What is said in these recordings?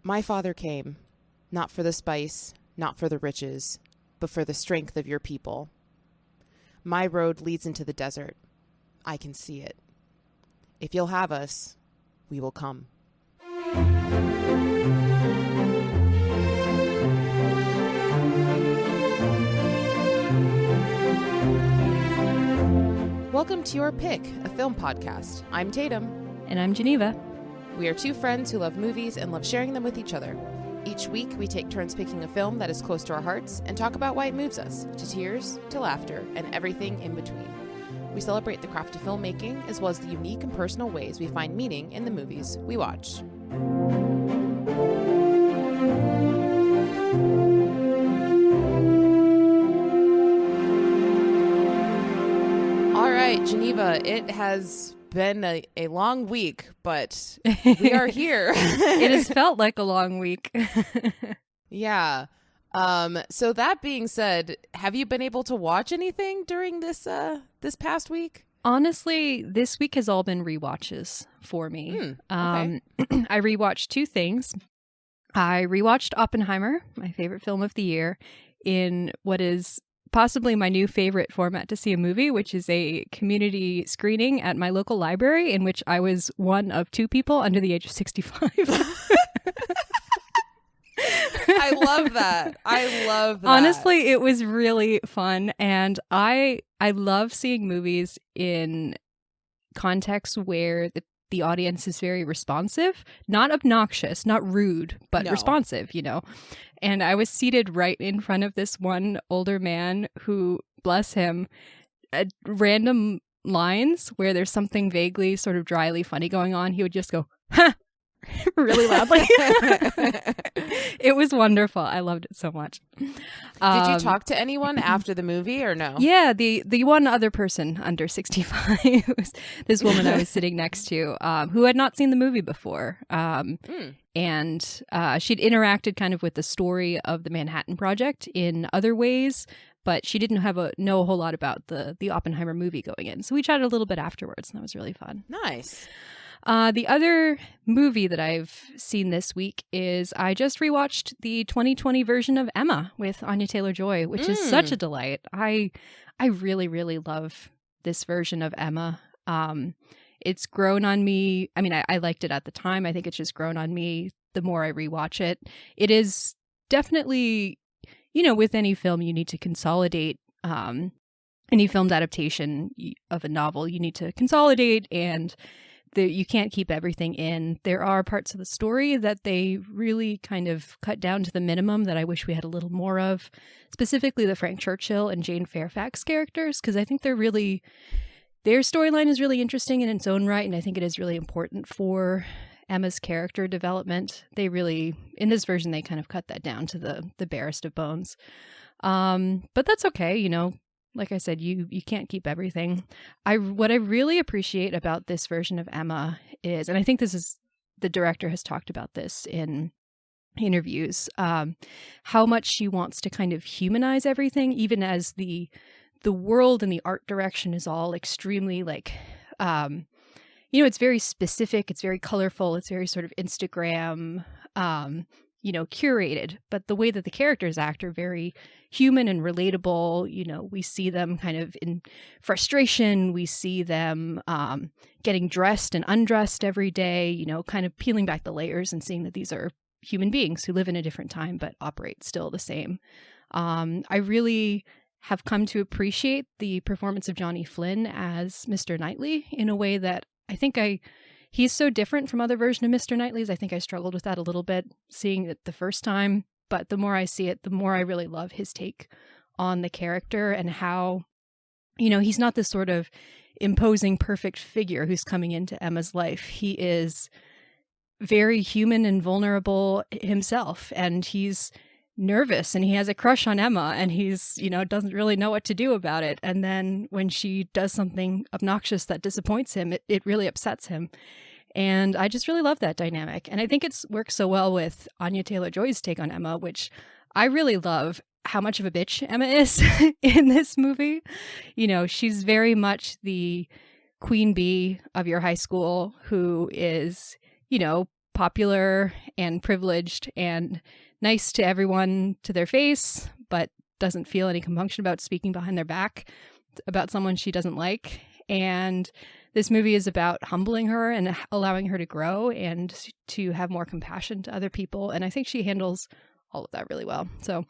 My father came, not for the spice, not for the riches, but for the strength of your people. My road leads into the desert. I can see it. If you'll have us, we will come. Welcome to Your Pick, a film podcast. I'm Tatum. And I'm Geneva. We are two friends who love movies and love sharing them with each other. Each week, we take turns picking a film that is close to our hearts and talk about why it moves us, to tears, to laughter, and everything in between. We celebrate the craft of filmmaking, as well as the unique and personal ways we find meaning in the movies we watch. All right, Geneva, it has been a long week, but we are here. It has felt like a long week. Yeah. So that being said, have you been able to watch anything during this past week? Honestly, this week has all been rewatches for me. Okay. I rewatched two things. I rewatched Oppenheimer, my favorite film of the year, in what is possibly my new favorite format to see a movie, which is a community screening at my local library, in which I was one of two people under the age of 65. I love that. I love that. Honestly, it was really fun, and I love seeing movies in contexts where the audience is very responsive, not obnoxious, not rude, but responsive, you know. And I was seated right in front of this one older man who, bless him, at random lines where there's something vaguely sort of dryly funny going on, he would just go, "Ha!" really loudly. It was wonderful. I loved it so much. Did you talk to anyone after the movie or no? Yeah, the one other person under 65 was this woman I was sitting next to who had not seen the movie before. And she'd interacted kind of with the story of the Manhattan Project in other ways, but she didn't know a whole lot about the Oppenheimer movie going in. So we chatted a little bit afterwards, and that was really fun. Nice. The other movie that I've seen this week is I just rewatched the 2020 version of Emma with Anya Taylor-Joy, which is such a delight. I really, really love this version of Emma. It's grown on me. I mean, I liked it at the time. I think it's just grown on me the more I rewatch it. It is definitely, with any film, you need to consolidate. Any filmed adaptation of a novel, you need to consolidate, and you can't keep everything in. There are parts of the story that they really kind of cut down to the minimum that I wish we had a little more of, specifically the Frank Churchill and Jane Fairfax characters, because I think their storyline is really interesting in its own right, and I think it is really important for Emma's character development. They really, in this version, they kind of cut that down to the barest of bones. But that's okay, Like I said, you can't keep everything. What I really appreciate about this version of Emma is, and I think the director has talked about this in interviews, how much she wants to kind of humanize everything, even as the world and the art direction is all extremely it's very specific, it's very colorful, it's very sort of Instagram, curated, but the way that the characters act are very human and relatable. We see them kind of in frustration. We see them getting dressed and undressed every day, kind of peeling back the layers and seeing that these are human beings who live in a different time but operate still the same. I really have come to appreciate the performance of Johnny Flynn as Mr. Knightley in a way that I think he's so different from other versions of Mr. Knightley's. I think I struggled with that a little bit seeing it the first time, but the more I see it, the more I really love his take on the character and how, he's not this sort of imposing perfect figure who's coming into Emma's life. He is very human and vulnerable himself, and he's nervous and he has a crush on Emma, and he's, doesn't really know what to do about it. And then when she does something obnoxious that disappoints him, it really upsets him. And I just really love that dynamic. And I think it's works so well with Anya Taylor-Joy's take on Emma, which I really love how much of a bitch Emma is in this movie. She's very much the queen bee of your high school who is, popular and privileged and nice to everyone to their face, but doesn't feel any compunction about speaking behind their back about someone she doesn't like. And this movie is about humbling her and allowing her to grow and to have more compassion to other people. And I think she handles all of that really well. So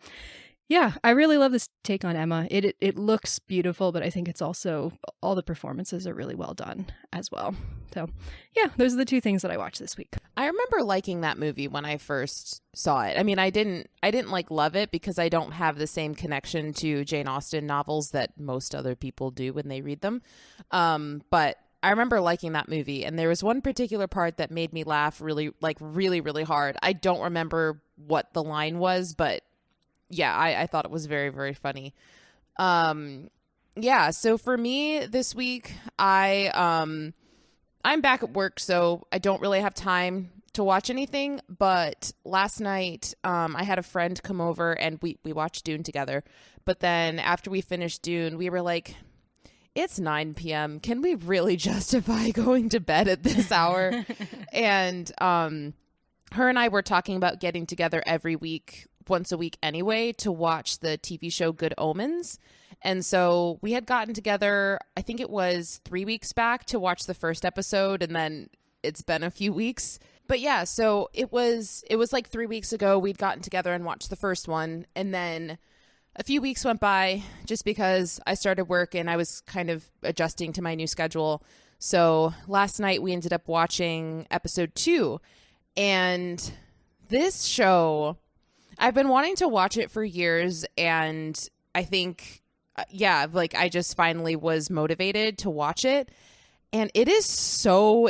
yeah, I really love this take on Emma. It looks beautiful, but I think it's also, all the performances are really well done as well. So yeah, those are the two things that I watched this week. I remember liking that movie when I first saw it. I mean, I didn't like love it because I don't have the same connection to Jane Austen novels that most other people do when they read them. But I remember liking that movie, and there was one particular part that made me laugh really hard. I don't remember what the line was, but yeah, I thought it was very, very funny. Yeah, so for me this week, I'm back at work, so I don't really have time to watch anything. But last night, I had a friend come over and we watched Dune together. But then after we finished Dune, we were like, it's 9 p.m. Can we really justify going to bed at this hour? And her and I were talking about getting together every week, once a week anyway, to watch the TV show Good Omens. And so we had gotten together, I think it was 3 weeks back, to watch the first episode, and then it's been a few weeks. But yeah, so it was like 3 weeks ago we'd gotten together and watched the first one, and then a few weeks went by just because I started work and I was kind of adjusting to my new schedule. So last night we ended up watching episode 2, and this show, I've been wanting to watch it for years, and I think, yeah, like I just finally was motivated to watch it. And it is so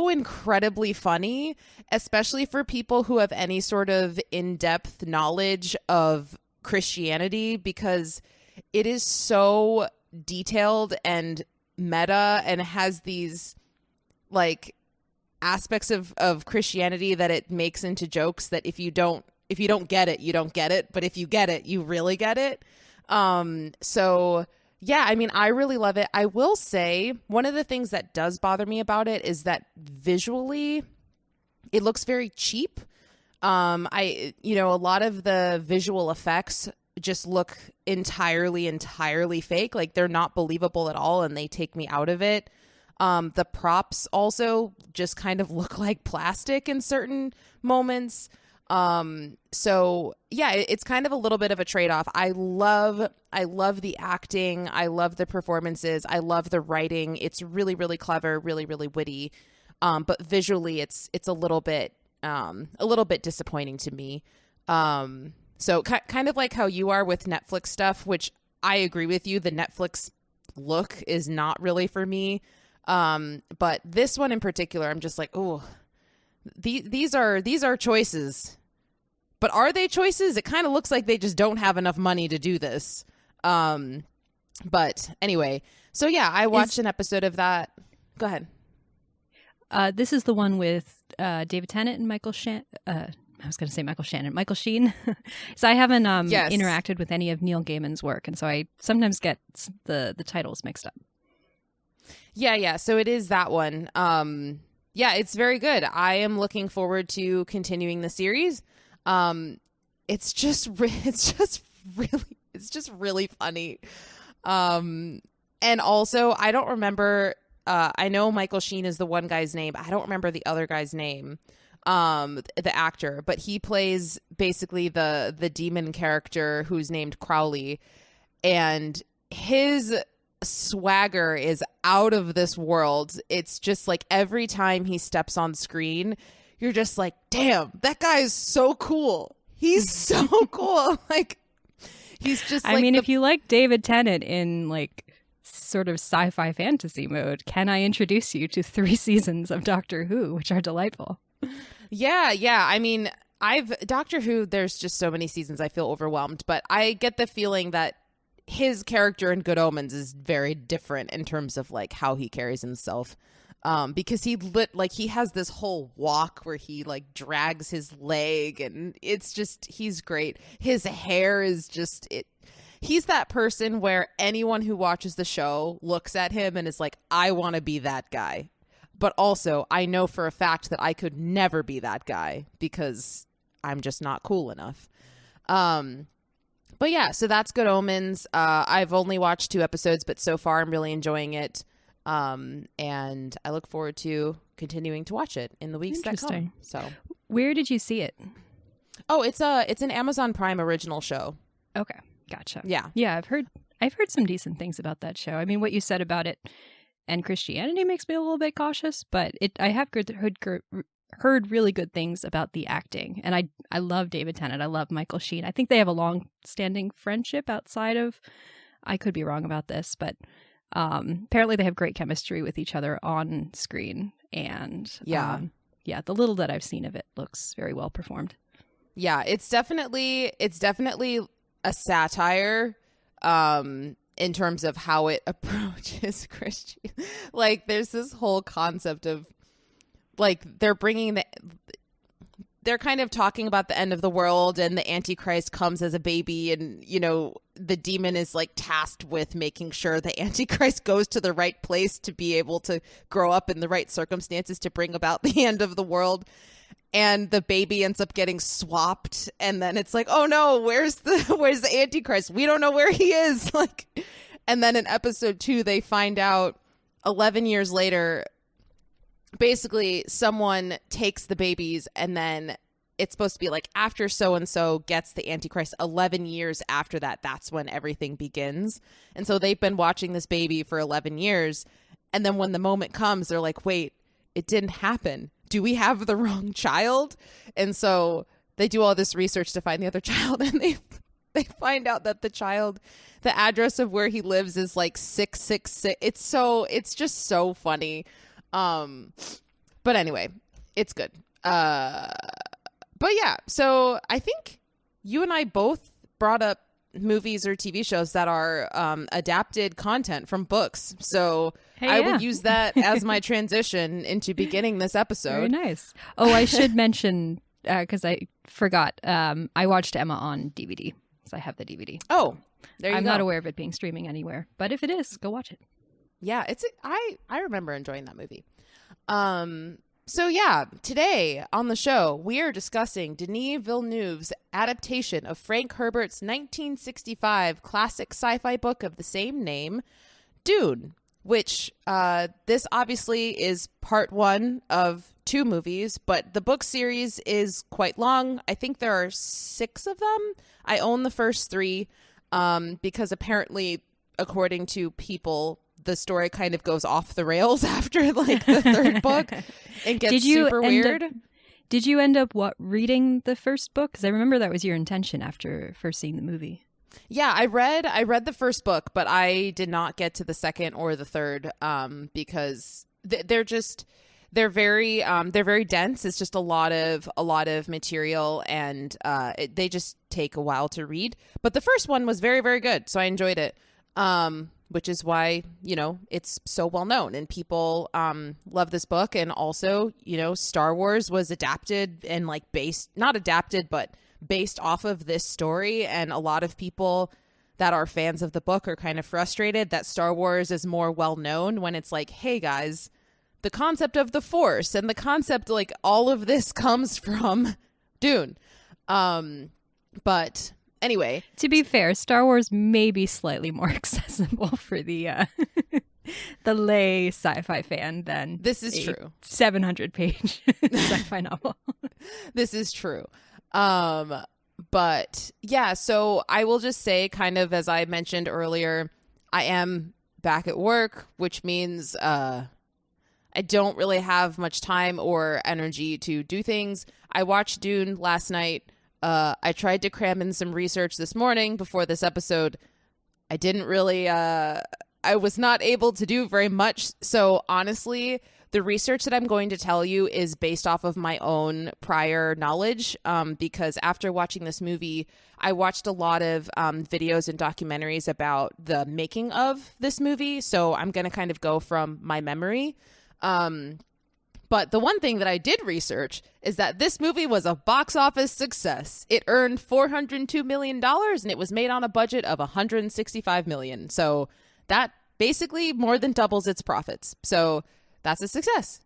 incredibly funny, especially for people who have any sort of in-depth knowledge of Christianity, because it is so detailed and meta and has these like aspects of Christianity that it makes into jokes that if you don't get it, you don't get it. But if you get it, you really get it. So yeah, I mean, I really love it. I will say one of the things that does bother me about it is that visually it looks very cheap. A lot of the visual effects just look entirely fake. Like they're not believable at all, and they take me out of it. The props also just kind of look like plastic in certain moments. So yeah, it's kind of a little bit of a trade-off. I love the acting. I love the performances. I love the writing. It's really, really clever, really, really witty. But visually it's a little bit disappointing to me. So kind of like how you are with Netflix stuff, which I agree with you. The Netflix look is not really for me. But this one in particular, I'm just like, oh, these are choices. But are they choices? It kind of looks like they just don't have enough money to do this. But anyway, so yeah, I watched an episode of that. Go ahead. This is the one with David Tennant and Michael Sheen. So I haven't interacted with any of Neil Gaiman's work, and so I sometimes get the titles mixed up. Yeah. So it is that one. Yeah, it's very good. I am looking forward to continuing the series. It's just really funny. And also, I don't remember. I know Michael Sheen is the one guy's name. I don't remember the other guy's name. The actor, but he plays basically the demon character who's named Crowley, and his swagger is out of this world. It's just like every time he steps on screen, you're just like, damn, that guy is so cool. He's so cool. Like, he's just like, if you like David Tennant in like sort of sci-fi fantasy mode, can I introduce you to 3 seasons of Doctor Who, which are delightful? Yeah. I mean, Doctor Who, there's just so many seasons, I feel overwhelmed, but I get the feeling that his character in Good Omens is very different in terms of like how he carries himself. Because he has this whole walk where he like drags his leg, and it's just, he's great. His hair is just it. He's that person where anyone who watches the show looks at him and is like, I want to be that guy. But also, I know for a fact that I could never be that guy because I'm just not cool enough. But yeah, so that's Good Omens. I've only watched 2 episodes, but so far I'm really enjoying it. And I look forward to continuing to watch it in the weeks that come. So, where did you see it? Oh, it's an Amazon Prime original show. Okay, gotcha. Yeah. I've heard some decent things about that show. I mean, what you said about it and Christianity makes me a little bit cautious, but I have heard really good things about the acting, and I love David Tennant. I love Michael Sheen. I think they have a long-standing friendship outside of. I could be wrong about this, but apparently they have great chemistry with each other on screen, and the little that I've seen of it looks very well performed. Yeah, it's definitely a satire in terms of how it approaches Christian. Like, there's this whole concept of, like, they're kind of talking about the end of the world, and the Antichrist comes as a baby, and, you know, the demon is like tasked with making sure the Antichrist goes to the right place to be able to grow up in the right circumstances to bring about the end of the world. And the baby ends up getting swapped, and then it's like, oh no, where's the Antichrist? We don't know where he is. Like, and then in episode 2, they find out 11 years later, basically someone takes the babies, and then it's supposed to be like after so-and-so gets the Antichrist, 11 years after that, that's when everything begins. And so they've been watching this baby for 11 years. And then when the moment comes, they're like, wait, it didn't happen. Do we have the wrong child? And so they do all this research to find the other child, and they find out that the address of where he lives is like 666. It's just so funny. But anyway, it's good. But yeah, so I think you and I both brought up movies or TV shows that are adapted content from books. So I would use that as my transition into beginning this episode. Very nice. Oh, I should mention, because I forgot, I watched Emma on DVD. So I have the DVD. Oh, there you go. I'm not aware of it being streaming anywhere, but if it is, go watch it. Yeah, I remember enjoying that movie. So yeah, today on the show, we are discussing Denis Villeneuve's adaptation of Frank Herbert's 1965 classic sci-fi book of the same name, Dune, which this obviously is part 1 of 2 movies, but the book series is quite long. I think there are 6 of them. I own the first 3 because apparently, according to people, the story kind of goes off the rails after like the 3rd book and gets super weird. Did you end up reading the first book? Because I remember that was your intention after first seeing the movie. Yeah, I read the first book, but I did not get to the 2nd or the 3rd because they're very dense. It's just a lot of material, and they just take a while to read. But the first one was very, very good, so I enjoyed it. Which is why, you know, it's so well known, and people love this book. And also, you know, Star Wars was adapted and like not adapted, but based off of this story. And a lot of people that are fans of the book are kind of frustrated that Star Wars is more well known when it's like, hey guys, the concept of the Force and the concept, like all of this comes from Dune. But anyway, to be fair, Star Wars may be slightly more accessible for the the lay sci-fi fan than this is true 700-page sci-fi novel. This is true. But yeah, so I will just say, kind of as I mentioned earlier, I am back at work, which means I don't really have much time or energy to do things. I watched Dune last night. I tried to cram in some research this morning before this episode. I didn't really, I was not able to do very much. So honestly, the research that I'm going to tell you is based off of my own prior knowledge, because after watching this movie, I watched a lot of videos and documentaries about the making of this movie. So I'm going to kind of go from my memory. But the one thing that I did research is that this movie was a box office success. It earned $402 million, and it was made on a budget of $165 million. So that basically more than doubles its profits. So that's a success.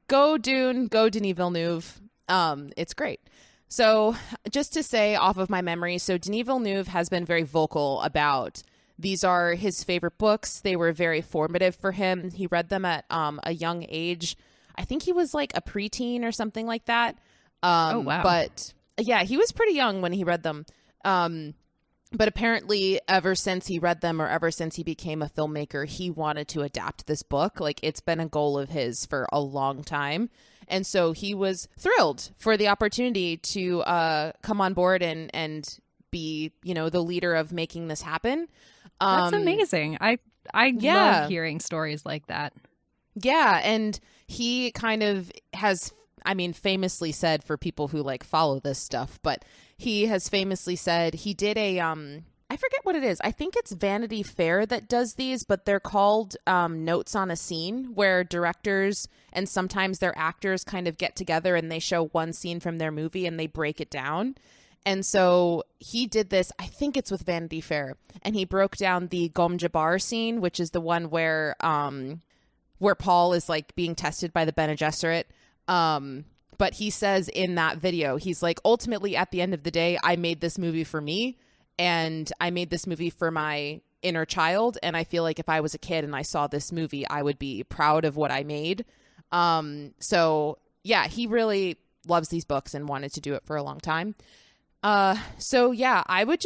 go Dune, go Denis Villeneuve. It's great. So just to say off of my memory, so Denis Villeneuve has been very vocal about these are his favorite books. They were very formative for him. He read them at a young age. I think he was like a preteen or something like that. Oh, wow. But yeah, he was pretty young when he read them. But apparently ever since he read them or ever since he became a filmmaker, he wanted to adapt this book. Like it's been a goal of his for a long time. And so he was thrilled for the opportunity to come on board and be, the leader of making this happen. That's amazing. I love hearing stories like that. Yeah. And he kind of has, famously said, for people who like follow this stuff, but he has famously said he did a, I forget what it is. I think it's Vanity Fair that does these, but they're called notes on a scene, where directors and sometimes their actors kind of get together and they show one scene from their movie and they break it down. And so he did this, I think it's with Vanity Fair, and he broke down the Gom Jabbar scene, which is the one where Paul is like being tested by the Bene Gesserit. But he says in that video, he's like, ultimately at the end of the day, I made this movie for me, and I made this movie for my inner child. And I feel like if I was a kid and I saw this movie, I would be proud of what I made. So yeah, he really loves these books and wanted to do it for a long time. So yeah, I would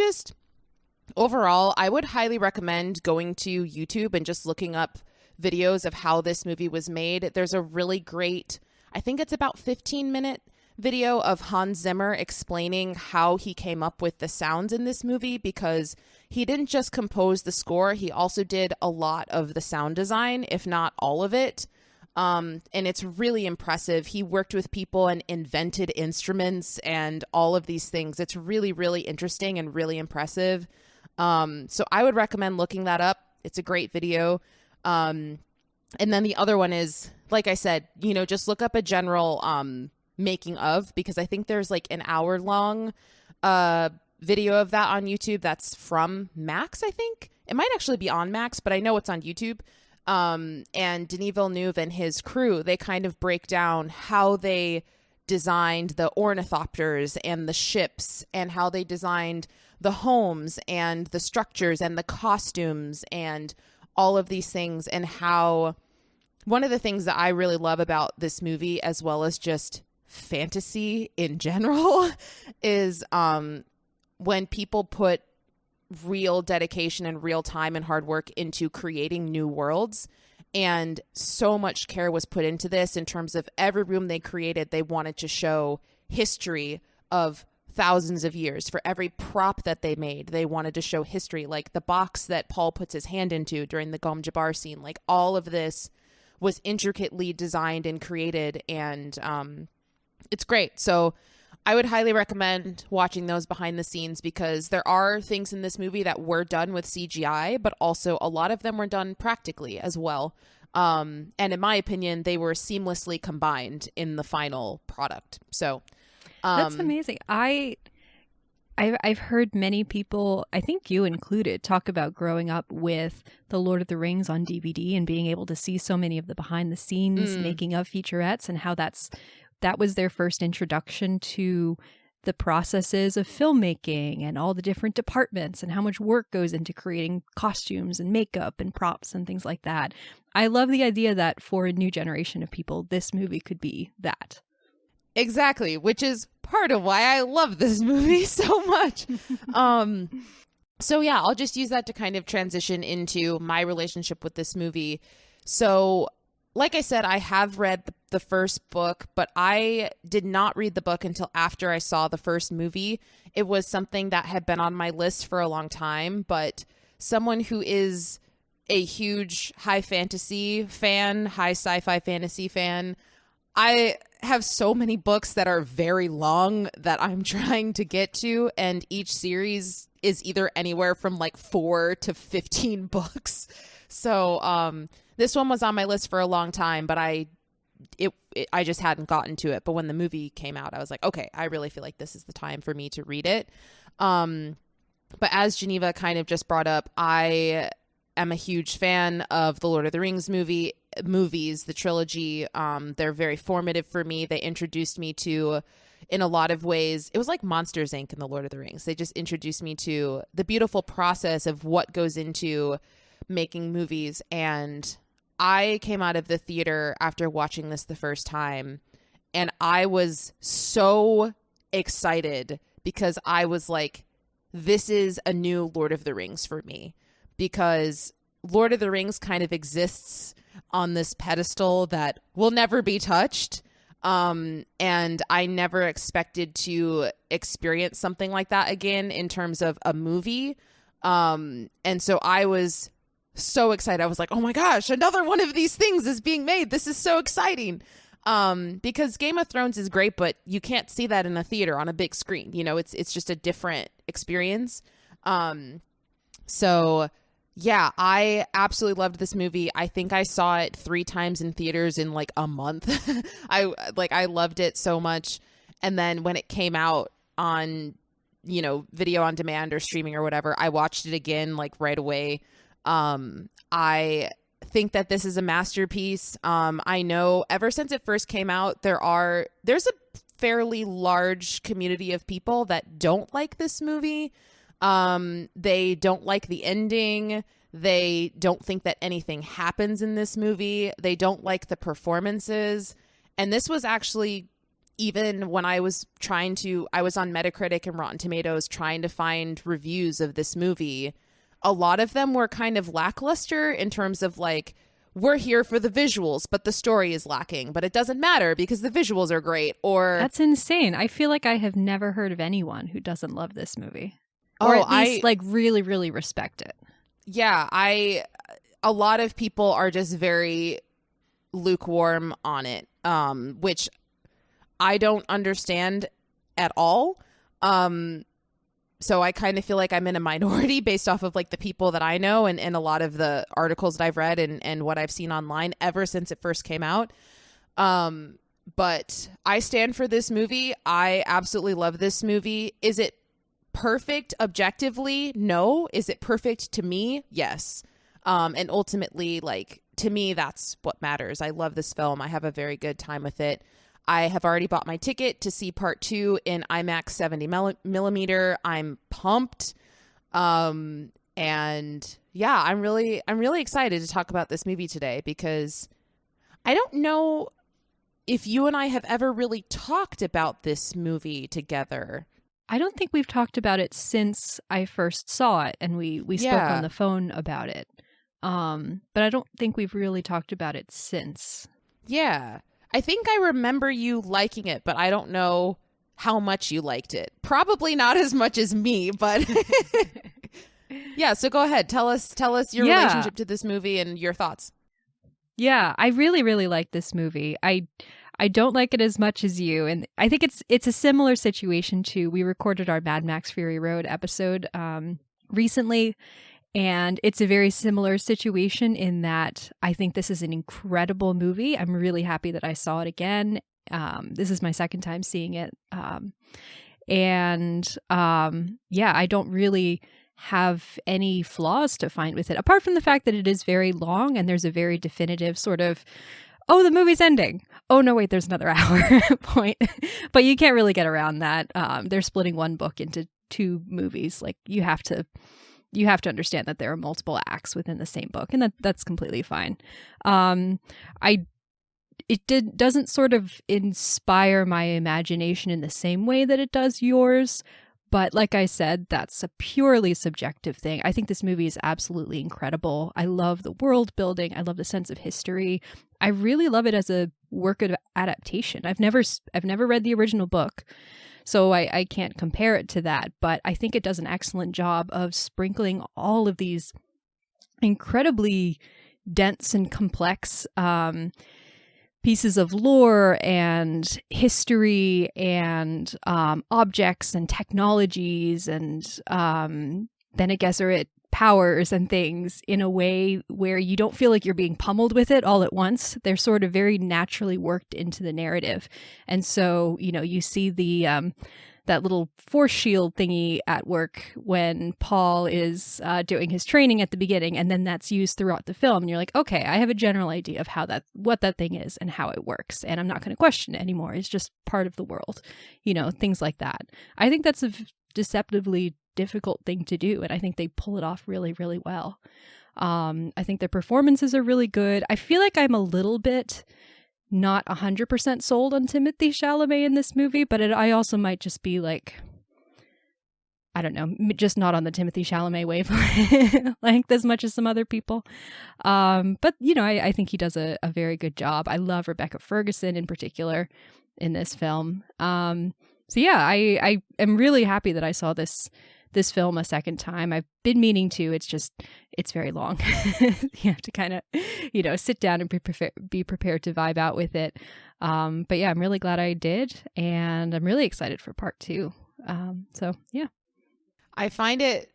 highly recommend going to YouTube and just looking up videos of how this movie was made. There's a really great, I think it's about 15-minute video of Hans Zimmer explaining how he came up with the sounds in this movie, because he didn't just compose the score, he also did a lot of the sound design, if not all of it. And it's really impressive. He worked with people and invented instruments and all of these things. It's really, really interesting and really impressive. So I would recommend looking that up. It's a great video. And then the other one is, like I said, just look up a general making of, because I think there's like an hour-long video of that on YouTube that's from Max, I think. It might actually be on Max, but I know it's on YouTube. And Denis Villeneuve and his crew, they kind of break down how they designed the ornithopters and the ships, and how they designed the homes and the structures and the costumes and all of these things. And how one of the things that I really love about this movie, as well as just fantasy in general, is when people put real dedication and real time and hard work into creating new worlds. And so much care was put into this in terms of every room they created. They wanted to show history of thousands of years. For every prop that they made, they wanted to show history. Like the box that Paul puts his hand into during the Gom Jabbar scene, like all of this was intricately designed and created. And it's great. So I would highly recommend watching those behind the scenes, because there are things in this movie that were done with CGI, but also a lot of them were done practically as well. And in my opinion, they were seamlessly combined in the final product. So that's amazing. I've heard many people, I think you included, talk about growing up with The Lord of the Rings on DVD and being able to see so many of the behind the scenes making of featurettes, and how that was their first introduction to the processes of filmmaking and all the different departments and how much work goes into creating costumes and makeup and props and things like that. I love the idea that for a new generation of people, this movie could be that. Exactly, which is part of why I love this movie so much. So yeah, I'll just use that to kind of transition into my relationship with this movie. So like I said, I have read the first book, but I did not read the book until after I saw the first movie. It was something that had been on my list for a long time, but someone who is a huge high fantasy fan, high sci-fi fantasy fan, I have so many books that are very long that I'm trying to get to, and each series is either anywhere from like 4 to 15 books. So this one was on my list for a long time, but I just hadn't gotten to it. But when the movie came out, I was like, okay, I really feel like this is the time for me to read it. But as Geneva kind of just brought up, I am a huge fan of the Lord of the Rings movie movies, the trilogy. They're very formative for me. They introduced me to, in a lot of ways, it was like Monsters, Inc. and The Lord of the Rings. They just introduced me to the beautiful process of what goes into making movies. And I came out of the theater after watching this the first time, and I was so excited because I was like, this is a new Lord of the Rings for me, because Lord of the Rings kind of exists on this pedestal that will never be touched. And I never expected to experience something like that again in terms of a movie. And so I was so excited. I was like, oh my gosh, another one of these things is being made. This is so exciting. Because Game of Thrones is great, but you can't see that in a theater on a big screen. You know, it's just a different experience. So yeah, I absolutely loved this movie. I think I saw it 3 times in theaters in like a month. I loved it so much. And then when it came out on, you know, video on demand or streaming or whatever, I watched it again like right away. I think that this is a masterpiece. I know ever since it first came out, there's a fairly large community of people that don't like this movie. They don't like the ending. They don't think that anything happens in this movie. They don't like the performances. And this was actually, even when I was on Metacritic and Rotten Tomatoes trying to find reviews of this movie, a lot of them were kind of lackluster in terms of like, we're here for the visuals, but the story is lacking, but it doesn't matter because the visuals are great. Or that's insane. I feel like I have never heard of anyone who doesn't love this movie. Or at least like really, really respect it. Yeah, a lot of people are just very lukewarm on it, which I don't understand at all. So I kind of feel like I'm in a minority based off of like the people that I know and a lot of the articles that I've read and what I've seen online ever since it first came out. But I stand for this movie. I absolutely love this movie. Is it perfect objectively? No. Is it perfect to me? Yes. And ultimately, like, to me, that's what matters. I love this film. I have a very good time with it. I have already bought my ticket to see part 2 in IMAX 70 millimeter. I'm pumped. And yeah, I'm really excited to talk about this movie today, because I don't know if you and I have ever really talked about this movie together. I don't think we've talked about it since I first saw it, and we spoke on the phone about it. But I don't think we've really talked about it since. Yeah. I think I remember you liking it, but I don't know how much you liked it. Probably not as much as me, but yeah. So go ahead. Tell us your relationship to this movie and your thoughts. Yeah, I really, really like this movie. I don't like it as much as you, and I think it's a similar situation to, we recorded our Mad Max Fury Road episode recently, and it's a very similar situation in that I think this is an incredible movie. I'm really happy that I saw it again. This is my second time seeing it, and I don't really have any flaws to find with it, apart from the fact that it is very long and there's a very definitive sort of, oh, the movie's ending. Oh, no, wait, there's another hour point. But you can't really get around that. They're splitting one book into 2 movies. Like, you have to understand that there are multiple acts within the same book, and that's completely fine. It doesn't sort of inspire my imagination in the same way that it does yours. But like I said, that's a purely subjective thing. I think this movie is absolutely incredible. I love the world building. I love the sense of history. I really love it as a work of adaptation. I've never read the original book, so I can't compare it to that. But I think it does an excellent job of sprinkling all of these incredibly dense and complex pieces of lore and history and objects and technologies and Bene Gesserit powers and things in a way where you don't feel like you're being pummeled with it all at once. They're sort of very naturally worked into the narrative. And so, you know, you see the that little force shield thingy at work when Paul is doing his training at the beginning, and then that's used throughout the film. And you're like, okay, I have a general idea of what that thing is and how it works, and I'm not going to question it anymore. It's just part of the world, things like that. I think that's a deceptively difficult thing to do, and I think they pull it off really, really well. I think their performances are really good. I feel like I'm a little bit not 100% sold on Timothée Chalamet in this movie, but I also might just be like, I don't know, just not on the Timothée Chalamet wavelength as much as some other people. But, I think he does a very good job. I love Rebecca Ferguson in particular in this film. So yeah, I am really happy that I saw this film a second time. I've been meaning to. It's very long. You have to kind of, sit down and be prepared to vibe out with it. But yeah, I'm really glad I did, and I'm really excited for part 2. So yeah. I find it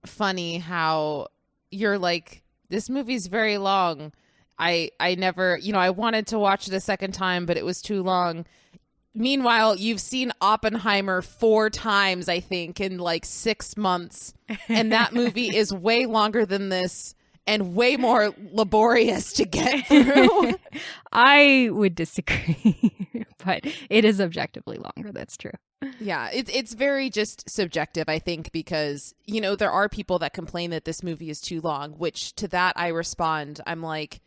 funny how you're like, this movie's very long. I never, I wanted to watch it a second time, but it was too long. Meanwhile, you've seen Oppenheimer 4 times, I think, in like 6 months. And that movie is way longer than this and way more laborious to get through. I would disagree, but it is objectively longer. That's true. Yeah, it's very just subjective, I think, because, there are people that complain that this movie is too long, which to that I respond. I'm like,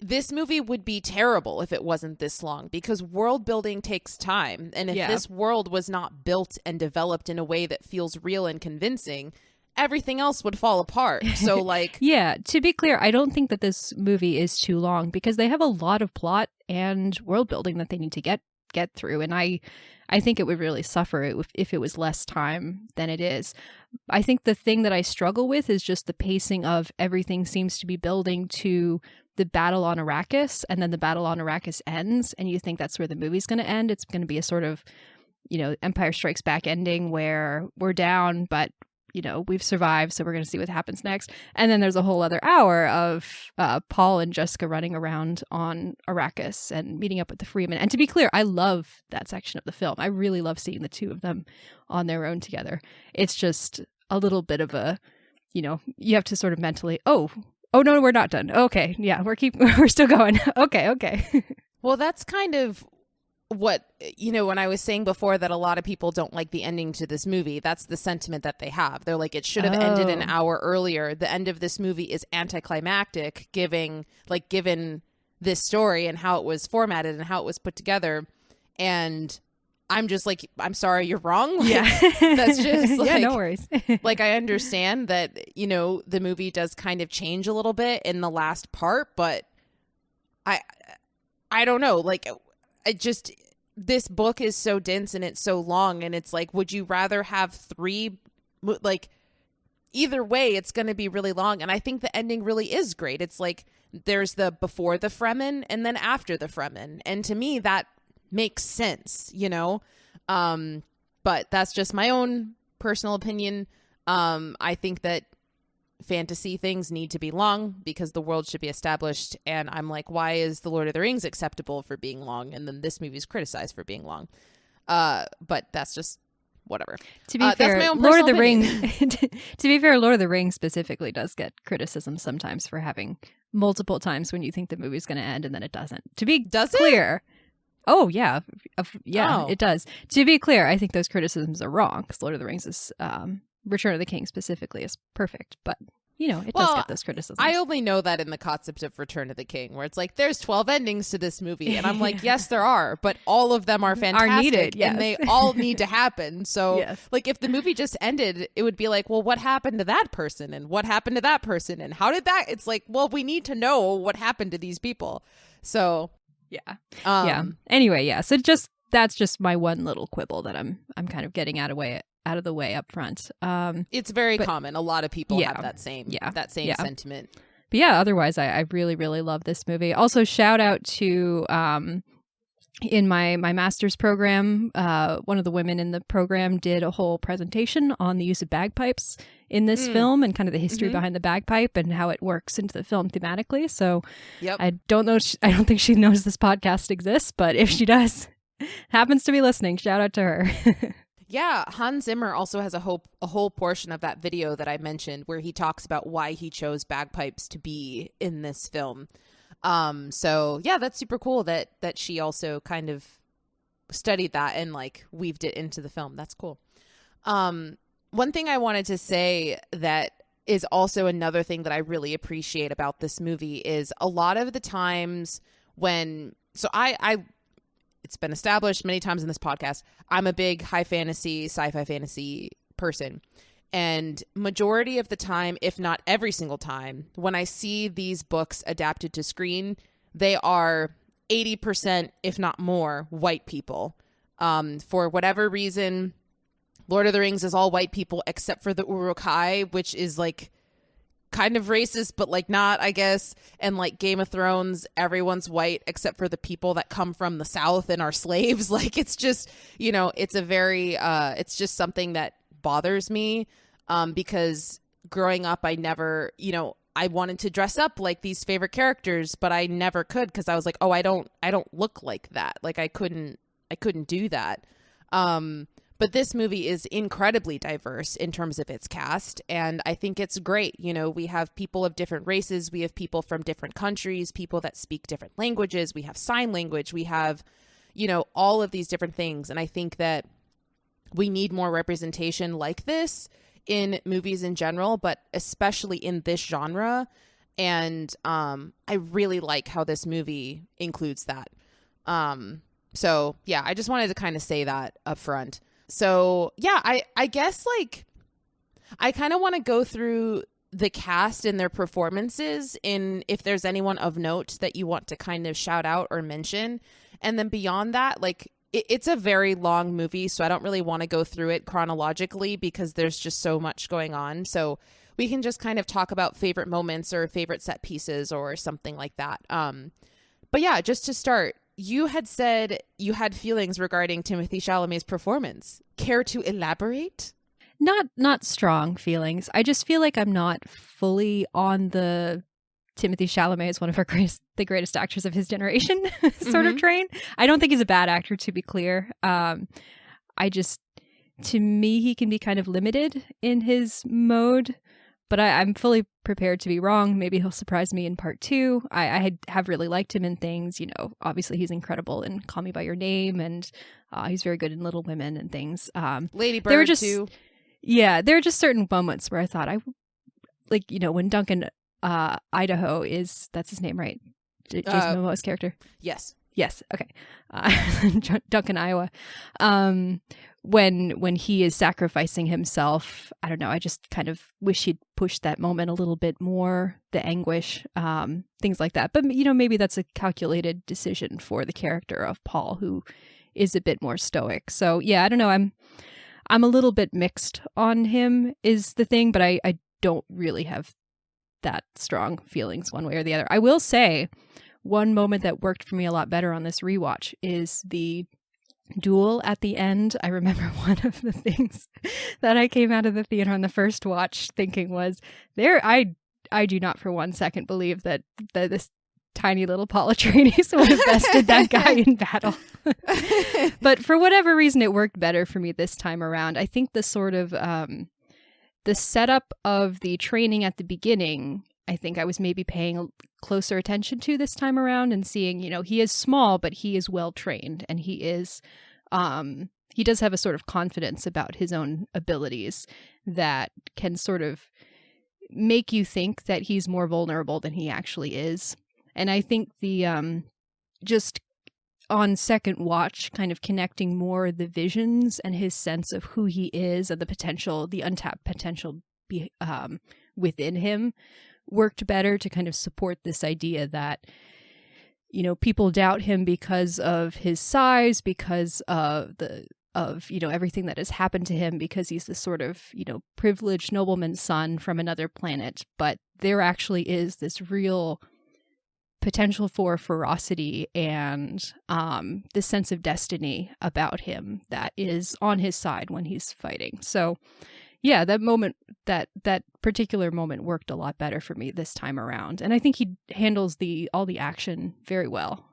this movie would be terrible if it wasn't this long, because world building takes time. And if this world was not built and developed in a way that feels real and convincing, everything else would fall apart. So like, yeah, to be clear, I don't think that this movie is too long, because they have a lot of plot and world building that they need to get through. And I think it would really suffer if it was less time than it is. I think the thing that I struggle with is just the pacing of everything seems to be building to the battle on Arrakis, and then the battle on Arrakis ends, and you think that's where the movie's going to end. It's going to be a sort of, Empire Strikes Back ending where we're down, but, we've survived, so we're going to see what happens next. And then there's a whole other hour of Paul and Jessica running around on Arrakis and meeting up with the Freeman. And to be clear, I love that section of the film. I really love seeing the two of them on their own together. It's just a little bit of a, you have to sort of mentally, oh no, we're not done. Okay, yeah, we're still going. Okay. Well, that's kind of what, when I was saying before that a lot of people don't like the ending to this movie, that's the sentiment that they have. They're like, it should have ended an hour earlier. The end of this movie is anticlimactic, given this story and how it was formatted and how it was put together. And I'm just like, I'm sorry, you're wrong. Yeah. That's just like, yeah, no worries. Like, I understand that, the movie does kind of change a little bit in the last part, but I don't know. Like, this book is so dense and it's so long, and it's like, would you rather have 3, like, either way, it's going to be really long. And I think the ending really is great. It's like, there's the before the Fremen and then after the Fremen. And to me, that makes sense, but that's just my own personal opinion. I think that fantasy things need to be long because the world should be established, and I'm like, why is the Lord of the Rings acceptable for being long and then this movie's criticized for being long? But that's just whatever. To be fair, that's my own Lord of the opinion. Rings to be fair, Lord of the Rings specifically does get criticism sometimes for having multiple times when you think the movie's going to end and then it doesn't. To be clear, oh, yeah. It does. To be clear, I think those criticisms are wrong, because Lord of the Rings is, Return of the King specifically is perfect, but, it does get those criticisms. I only know that in the concept of Return of the King, where it's like, there's 12 endings to this movie, and I'm like, yes, there are, but all of them are fantastic, are needed, yes. And they all need to happen. So, yes. Like, if the movie just ended, it would be like, well, what happened to that person, and what happened to that person, and how did that? It's like, well, we need to know what happened to these people. So... yeah. Anyway, yeah. So that's just my one little quibble that I'm kind of getting out of the way up front. It's very common. A lot of people have that same sentiment. But yeah, otherwise I really, really love this movie. Also, shout out to in my master's program, one of the women in the program did a whole presentation on the use of bagpipes in this film and kind of the history behind the bagpipe and how it works into the film thematically. So I don't think she knows this podcast exists, but if she does, happens to be listening, shout out to her. Yeah, Hans Zimmer also has a whole portion of that video that I mentioned where he talks about why he chose bagpipes to be in this film. So yeah, that's super cool that she also kind of studied that and like weaved it into the film. That's cool. One thing I wanted to say that is also another thing that I really appreciate about this movie is a lot of the times when, so I it's been established many times in this podcast, I'm a big high fantasy, sci-fi fantasy person. And majority of the time, if not every single time, when I see these books adapted to screen, they are 80%, if not more, white people. For whatever reason, Lord of the Rings is all white people except for the Uruk-hai, which is like kind of racist, but like not, I guess. And like Game of Thrones, everyone's white except for the people that come from the South and are slaves. Like it's just, you know, it's a very, it's just something that bothers me because growing up, I never, you know, I wanted to dress up like these favorite characters, but I never could because I was like, oh, I don't look like that. Like I couldn't do that. But this movie is incredibly diverse in terms of its cast, and I think it's great. You know, we have people of different races, we have people from different countries, people that speak different languages, we have sign language, we have, you know, all of these different things. And I think that we need more representation like this in movies in general, but especially in this genre. And I really like how this movie includes that. So yeah, I just wanted to kind of say that up front. So yeah, I guess like I kind of want to go through the cast and their performances in if there's anyone of note that you want to kind of shout out or mention. And then beyond that, like it's a very long movie, so I don't really want to go through it chronologically because there's just so much going on. So we can just kind of talk about favorite moments or favorite set pieces or something like that. But yeah, just to start, you had said you had feelings regarding Timothée Chalamet's performance. Care to elaborate? Not strong feelings. I just feel like I'm not fully on the Timothée Chalamet is one of the greatest actors of his generation sort of train. I don't think he's a bad actor, to be clear. To me, he can be kind of limited in his mode, but I'm fully prepared to be wrong. Maybe he'll surprise me in part 2. I have really liked him in things, you know, obviously he's incredible in Call Me By Your Name, and he's very good in Little Women and things. Lady Bird too. Yeah, there are just certain moments where I thought like, you know, when Duncan Idaho that's his name, right? Jason Momoa's character. Yes. Okay. Duncan, Iowa. When he is sacrificing himself, I don't know. I just kind of wish he'd pushed that moment a little bit more, the anguish, things like that. But, you know, maybe that's a calculated decision for the character of Paul, who is a bit more stoic. So, yeah, I don't know. I'm a little bit mixed on him is the thing, but I don't really have that strong feelings one way or the other. I will say one moment that worked for me a lot better on this rewatch is the duel at the end. I remember one of the things that I came out of the theater on the first watch thinking was I do not for one second believe that this tiny little Paul Atreides would have bested that guy in battle. But for whatever reason, it worked better for me this time around. I think the sort of the setup of the training at the beginning, I think I was maybe paying closer attention to this time around and seeing, you know, he is small, but he is well trained, and he is, he does have a sort of confidence about his own abilities that can sort of make you think that he's more vulnerable than he actually is. And I think the, just on second watch, kind of connecting more the visions and his sense of who he is and the potential, the untapped potential within him worked better to kind of support this idea that, you know, people doubt him because of his size, because of you know, everything that has happened to him, because he's this sort of, you know, privileged nobleman's son from another planet. But there actually is this real potential for ferocity and this sense of destiny about him that is on his side when he's fighting. So yeah, that moment, that particular moment worked a lot better for me this time around. And I think he handles all the action very well.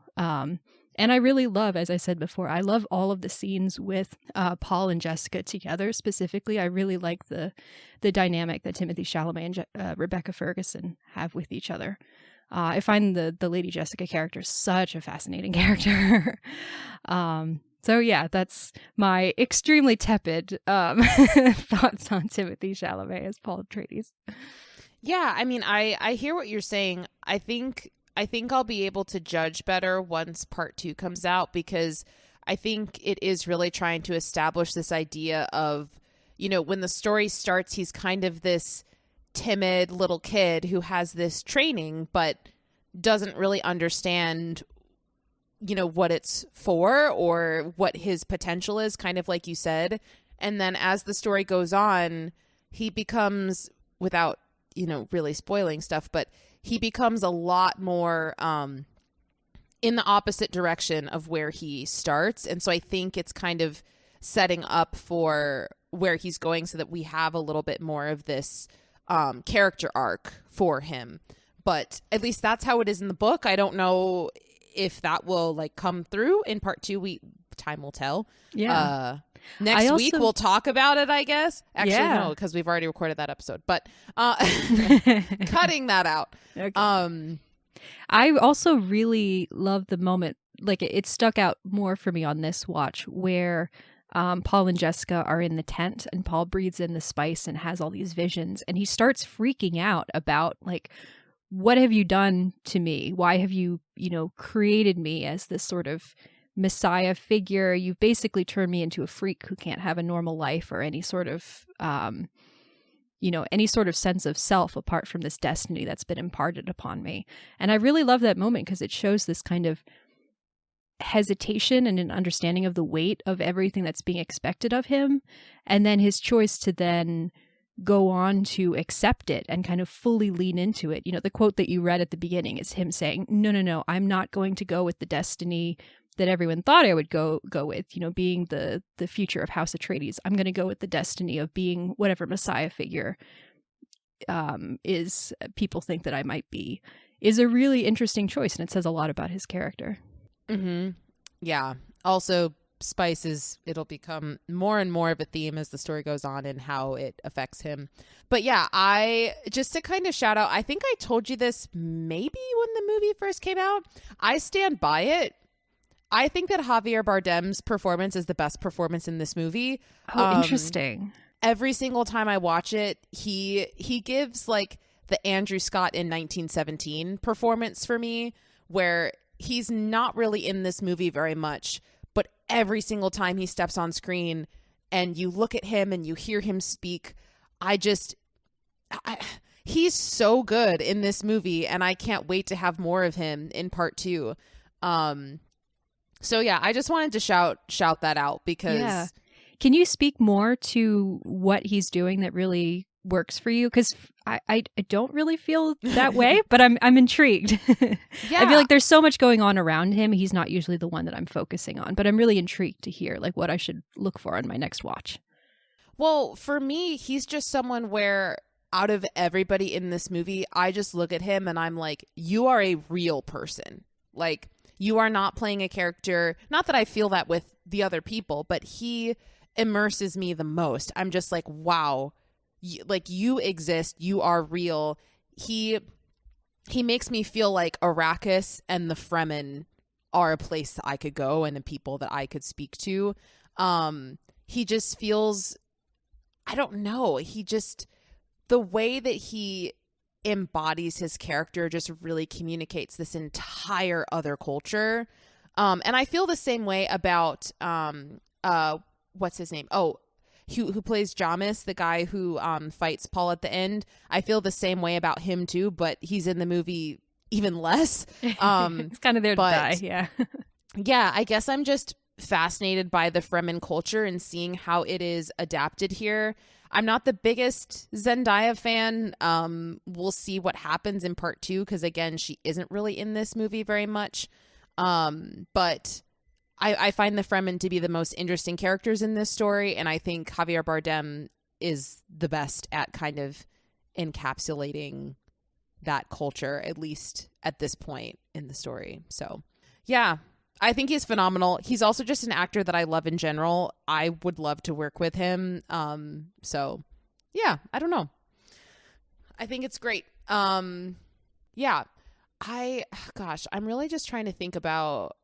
And I really love, as I said before, I love all of the scenes with Paul and Jessica together. Specifically, I really like the dynamic that Timothée Chalamet and Rebecca Ferguson have with each other. I find the Lady Jessica character such a fascinating character. So yeah, that's my extremely tepid thoughts on Timothée Chalamet as Paul Atreides. Yeah, I mean, I hear what you're saying. I think I'll be able to judge better once part 2 comes out, because I think it is really trying to establish this idea of, you know, when the story starts, he's kind of this timid little kid who has this training but doesn't really understand, you know, what it's for or what his potential is, kind of like you said. And then as the story goes on, he becomes, without, you know, really spoiling stuff, but he becomes a lot more in the opposite direction of where he starts. And so I think it's kind of setting up for where he's going so that we have a little bit more of this character arc for him. But at least that's how it is in the book. I don't know if that will like come through in part 2. Time will tell. Yeah. Next week we'll talk about it, I guess. Actually, no, because we've already recorded that episode. But cutting that out. Okay. I also really love the moment, like it stuck out more for me on this watch, where Paul and Jessica are in the tent and Paul breathes in the spice and has all these visions, and he starts freaking out about, like, what have you done to me? Why have you, you know, created me as this sort of Messiah figure? You've basically turned me into a freak who can't have a normal life or any sort of, you know, any sort of sense of self apart from this destiny that's been imparted upon me. And I really love that moment because it shows this kind of hesitation and an understanding of the weight of everything that's being expected of him. And then his choice to then go on to accept it and kind of fully lean into it. You know, the quote that you read at the beginning is him saying, no, I'm not going to go with the destiny that everyone thought I would go with, you know, being the future of House Atreides. I'm going to go with the destiny of being whatever Messiah figure is people think that I might be, is a really interesting choice. And it says a lot about his character. Mm-hmm. Yeah. Also, spices, it'll become more and more of a theme as the story goes on and how it affects him. But yeah, I just to kind of shout out, I think I told you this maybe when the movie first came out. I stand by it. I think that Javier Bardem's performance is the best performance in this movie. Oh, interesting. Every single time I watch it, he gives like the Andrew Scott in 1917 performance for me, where he's not really in this movie very much, but every single time he steps on screen and you look at him and you hear him speak, he's so good in this movie, and I can't wait to have more of him in part 2. So yeah, I just wanted to shout that out because... Yeah. Can you speak more to what he's doing that really works for you? Because I don't really feel that way, but I'm intrigued. Yeah. I feel like there's so much going on around him. He's not usually the one that I'm focusing on, but I'm really intrigued to hear like what I should look for on my next watch. Well, for me, he's just someone where out of everybody in this movie, I just look at him and I'm like, you are a real person. Like, you are not playing a character. Not that I feel that with the other people, but he immerses me the most. I'm just like, wow, you exist. You are real. He makes me feel like Arrakis and the Fremen are a place that I could go and a people that I could speak to. He just feels, I don't know. The way that he embodies his character just really communicates this entire other culture. And I feel the same way about what's his name? Oh, who plays Jamis, the guy who fights Paul at the end. I feel the same way about him too, but he's in the movie even less. He's kind of there to die, yeah. Yeah, I guess I'm just fascinated by the Fremen culture and seeing how it is adapted here. I'm not the biggest Zendaya fan. We'll see what happens in part 2 because, again, she isn't really in this movie very much. But I find the Fremen to be the most interesting characters in this story, and I think Javier Bardem is the best at kind of encapsulating that culture, at least at this point in the story. So, yeah, I think he's phenomenal. He's also just an actor that I love in general. I would love to work with him. So yeah, I don't know. I think it's great. Yeah. I'm really just trying to think about,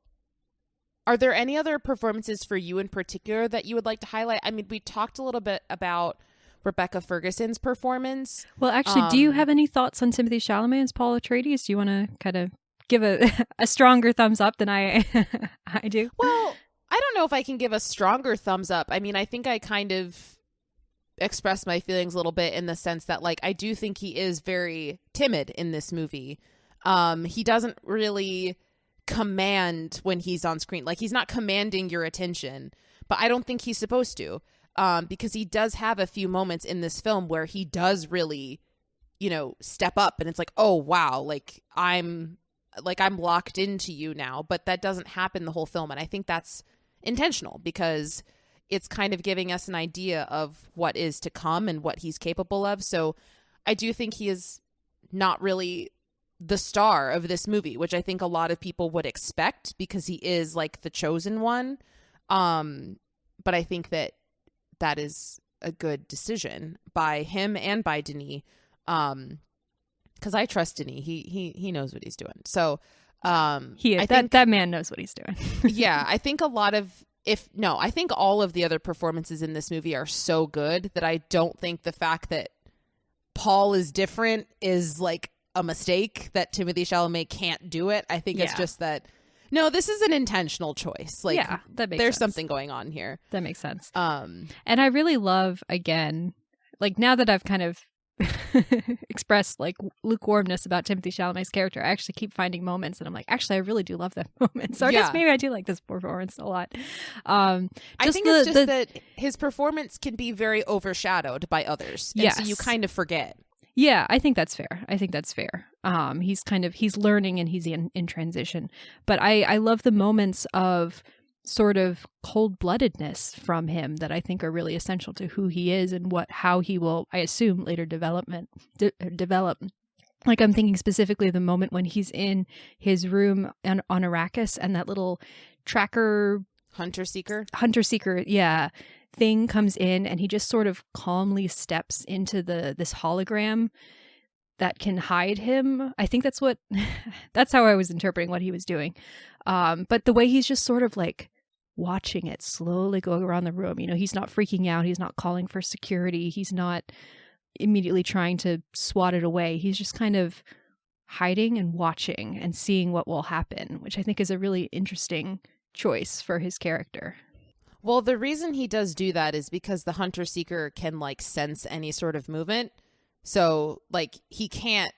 are there any other performances for you in particular that you would like to highlight? I mean, we talked a little bit about Rebecca Ferguson's performance. Well, actually, do you have any thoughts on Timothée Chalamet's Paul Atreides? Do you want to kind of give a stronger thumbs up than I do? Well, I don't know if I can give a stronger thumbs up. I mean, I think I kind of expressed my feelings a little bit in the sense that, like, I do think he is very timid in this movie. He doesn't really command when he's on screen. Like, he's not commanding your attention, but I don't think he's supposed to, because he does have a few moments in this film where he does really, step up, and it's like, oh wow, like I'm locked into you now. But that doesn't happen the whole film, and I think that's intentional because it's kind of giving us an idea of what is to come and what he's capable of. So I do think he is not really the star of this movie, which I think a lot of people would expect because he is like the chosen one. But I think that is a good decision by him and by Denis. Because I trust Denis. He knows what he's doing. So that man knows what he's doing. Yeah, I think I think all of the other performances in this movie are so good that I don't think the fact that Paul is different is like a mistake, that Timothée Chalamet can't do it. I think it's just that, no, this is an intentional choice. Like, yeah, that makes there's sense. something going on here. That makes sense. And I really love, again, like now that I've kind of expressed like lukewarmness about Timothée Chalamet's character, I actually keep finding moments and I'm like, actually, I really do love that moment. So I guess maybe I do like this performance a lot. I think it's just that his performance can be very overshadowed by others. And so you kind of forget. Yeah, I think that's fair. He's learning and he's in transition. But I love the moments of sort of cold-bloodedness from him that I think are really essential to who he is and how he will, I assume, later develop. Like, I'm thinking specifically of the moment when he's in his room on Arrakis and that little tracker hunter seeker, thing comes in, and he just sort of calmly steps into this hologram that can hide him. I think that's how I was interpreting what he was doing. But the way he's just sort of like watching it slowly go around the room, he's not freaking out. He's not calling for security. He's not immediately trying to swat it away. He's just kind of hiding and watching and seeing what will happen, which I think is a really interesting choice for his character. Well, the reason he does do that is because the hunter seeker can like sense any sort of movement. So like he can't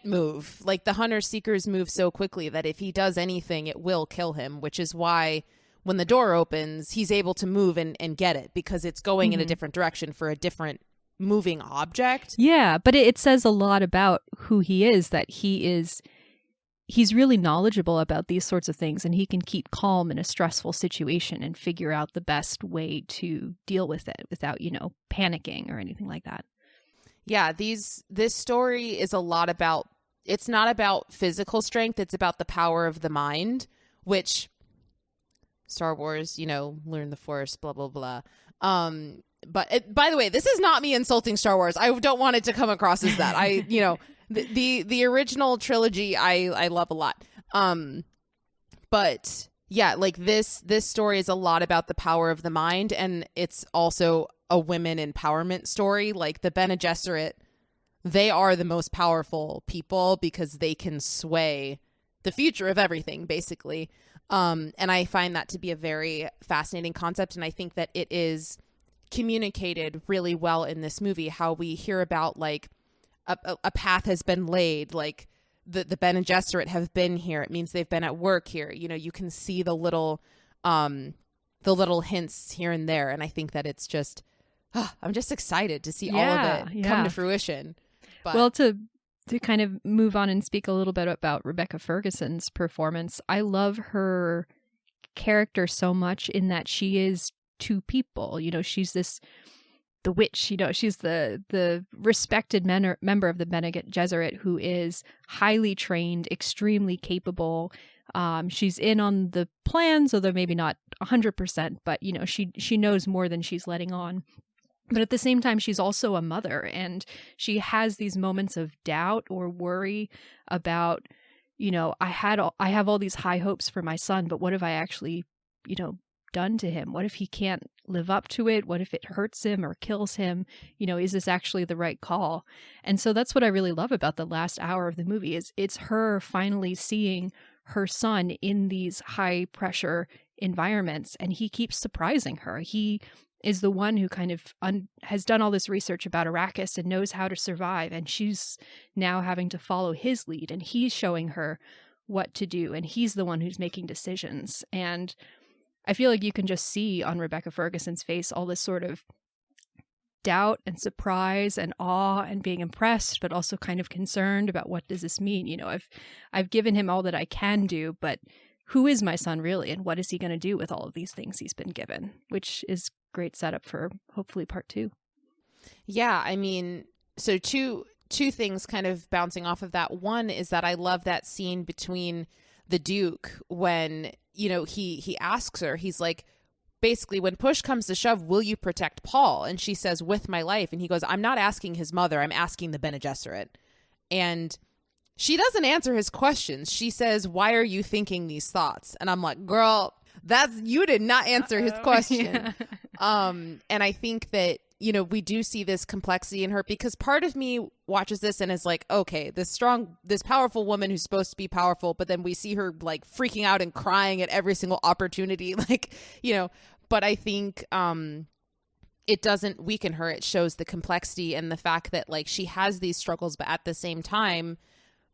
move. Like, the hunter seekers move so quickly that if he does anything, it will kill him, which is why when the door opens, he's able to move and get it because it's going in a different direction for a different moving object. Yeah, but it says a lot about who he is, that he's really knowledgeable about these sorts of things, and he can keep calm in a stressful situation and figure out the best way to deal with it without, panicking or anything like that. Yeah, this story is a lot about, it's not about physical strength, it's about the power of the mind, which Star Wars, learn the Force, blah, blah, blah. But by the way, this is not me insulting Star Wars. I don't want it to come across as that. The original trilogy I love a lot. But yeah, like this story is a lot about the power of the mind, and it's also a women empowerment story. Like, the Bene Gesserit, they are the most powerful people because they can sway the future of everything, basically. And I find that to be a very fascinating concept, and I think that it is communicated really well in this movie, how we hear about like a path has been laid, like the Bene Gesserit have been here. It means they've been at work here. You can see the little hints here and there. And I think that it's just, I'm just excited to see all of it come to fruition. But, well, to kind of move on and speak a little bit about Rebecca Ferguson's performance, I love her character so much in that she is two people. She's the witch, she's the respected member of the Bene Gesserit who is highly trained, extremely capable, She's in on the plans, although maybe not 100%, but you know, she knows more than she's letting on. But at the same time, she's also a mother, and she has these moments of doubt or worry about, you know, I have all these high hopes for my son, but what have I actually, you know, done to him? What if he can't live up to it? What if it hurts him or kills him? You know, is this actually the right call? And so that's what I really love about the last hour of the movie is it's her finally seeing her son in these high pressure environments, and he keeps surprising her. He is the one who kind of has done all this research about Arrakis and knows how to survive, and she's now having to follow his lead, and he's showing her what to do, and he's the one who's making decisions. And I feel like you can just see on Rebecca Ferguson's face all this sort of doubt and surprise and awe and being impressed, but also kind of concerned about what does this mean? You know, I've given him all that I can do, but who is my son really, and what is he going to do with all of these things he's been given? Which is great setup for hopefully part 2. Yeah, I mean, so two things kind of bouncing off of that. One is that I love that scene between the Duke when, you know, he asks her, he's like, basically, when push comes to shove, will you protect Paul? And she says, with my life. And he goes, I'm not asking his mother, I'm asking the Bene Gesserit. And she doesn't answer his questions. She says, why are you thinking these thoughts? And I'm like, girl, you did not answer his question. Yeah. And I think that, you know, we do see this complexity in her, because part of me watches this and is like, okay, this powerful woman who's supposed to be powerful, but then we see her like freaking out and crying at every single opportunity, like, you know, but I think it doesn't weaken her. It shows the complexity and the fact that like she has these struggles, but at the same time,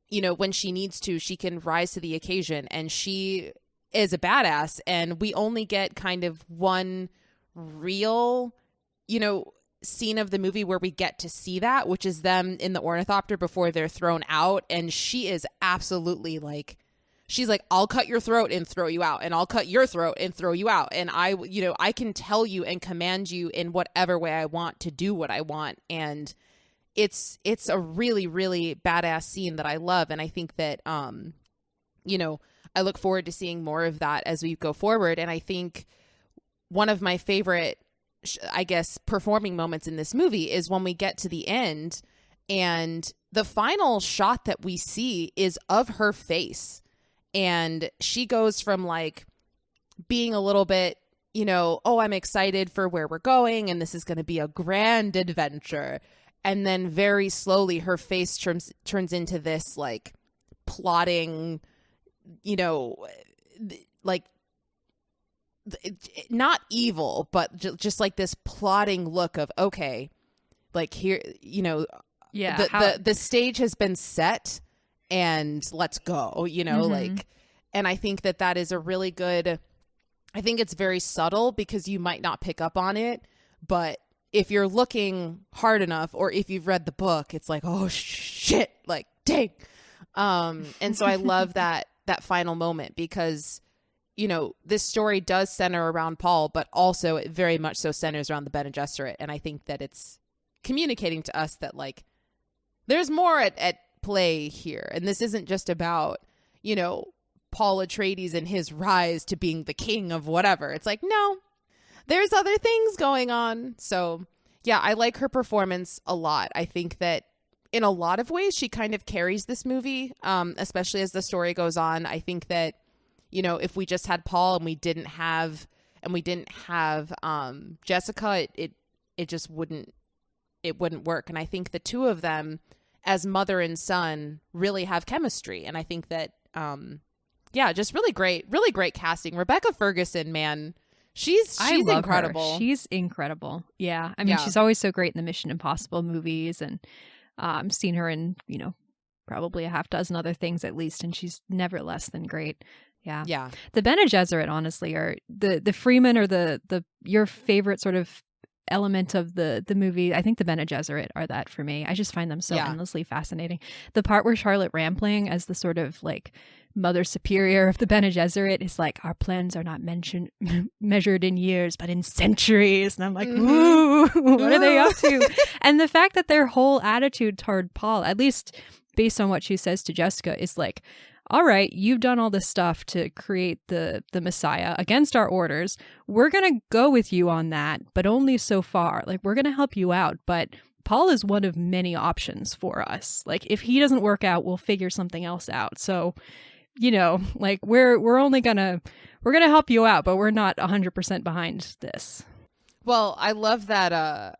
you know, when she needs to, she can rise to the occasion, and she is a badass. And we only get kind of one real, you know, scene of the movie where we get to see that, which is them in the ornithopter before they're thrown out. And she is absolutely like, she's like, I'll cut your throat and throw you out, and I'll cut your throat and throw you out. And I can tell you and command you in whatever way I want to do what I want. And it's a really, really badass scene that I love. And I think that, you know, I look forward to seeing more of that as we go forward. And I think one of my favorite, I guess, performing moments in this movie is when we get to the end and the final shot that we see is of her face. And she goes from like being a little bit, you know, oh, I'm excited for where we're going and this is going to be a grand adventure. And then very slowly her face turns into this like plotting, you know, like not evil, but just like this plotting look of, okay, like here, you know, yeah, the stage has been set and let's go, you know, like, and I think that is a really good, I think it's very subtle because you might not pick up on it, but if you're looking hard enough, or if you've read the book, it's like, oh shit, like, dang. And so I love that final moment because, you know, this story does center around Paul, but also it very much so centers around the Bene Gesserit. And I think that it's communicating to us that like, there's more at play here. And this isn't just about, you know, Paul Atreides and his rise to being the king of whatever. It's like, no, there's other things going on. So yeah, I like her performance a lot. I think that in a lot of ways, she kind of carries this movie, especially as the story goes on. I think that, you know, if we just had Paul and we didn't have Jessica, it just wouldn't work. And I think the two of them as mother and son really have chemistry. And I think that, yeah, just really great casting. Rebecca Ferguson, man, she's incredible. Her. She's incredible. Yeah. I mean, she's always so great in the Mission Impossible movies, and I've seen her in, you know, probably a half dozen other things at least, and she's never less than great. Yeah. Yeah. The Bene Gesserit, honestly, are the Freeman or the your favorite sort of element of the movie. I think the Bene Gesserit are that for me. I just find them so endlessly fascinating. The part where Charlotte Rampling, as the sort of like Mother Superior of the Bene Gesserit, is like, our plans are not measured in years, but in centuries. And I'm like, ooh, what are they up to? And the fact that their whole attitude toward Paul, at least based on what she says to Jessica, is like, all right, you've done all this stuff to create the Messiah against our orders. We're going to go with you on that, but only so far. Like, we're going to help you out, but Paul is one of many options for us. Like, if he doesn't work out, we'll figure something else out. So, you know, like, we're only gonna help you out, but we're not 100% behind this. Well, I love that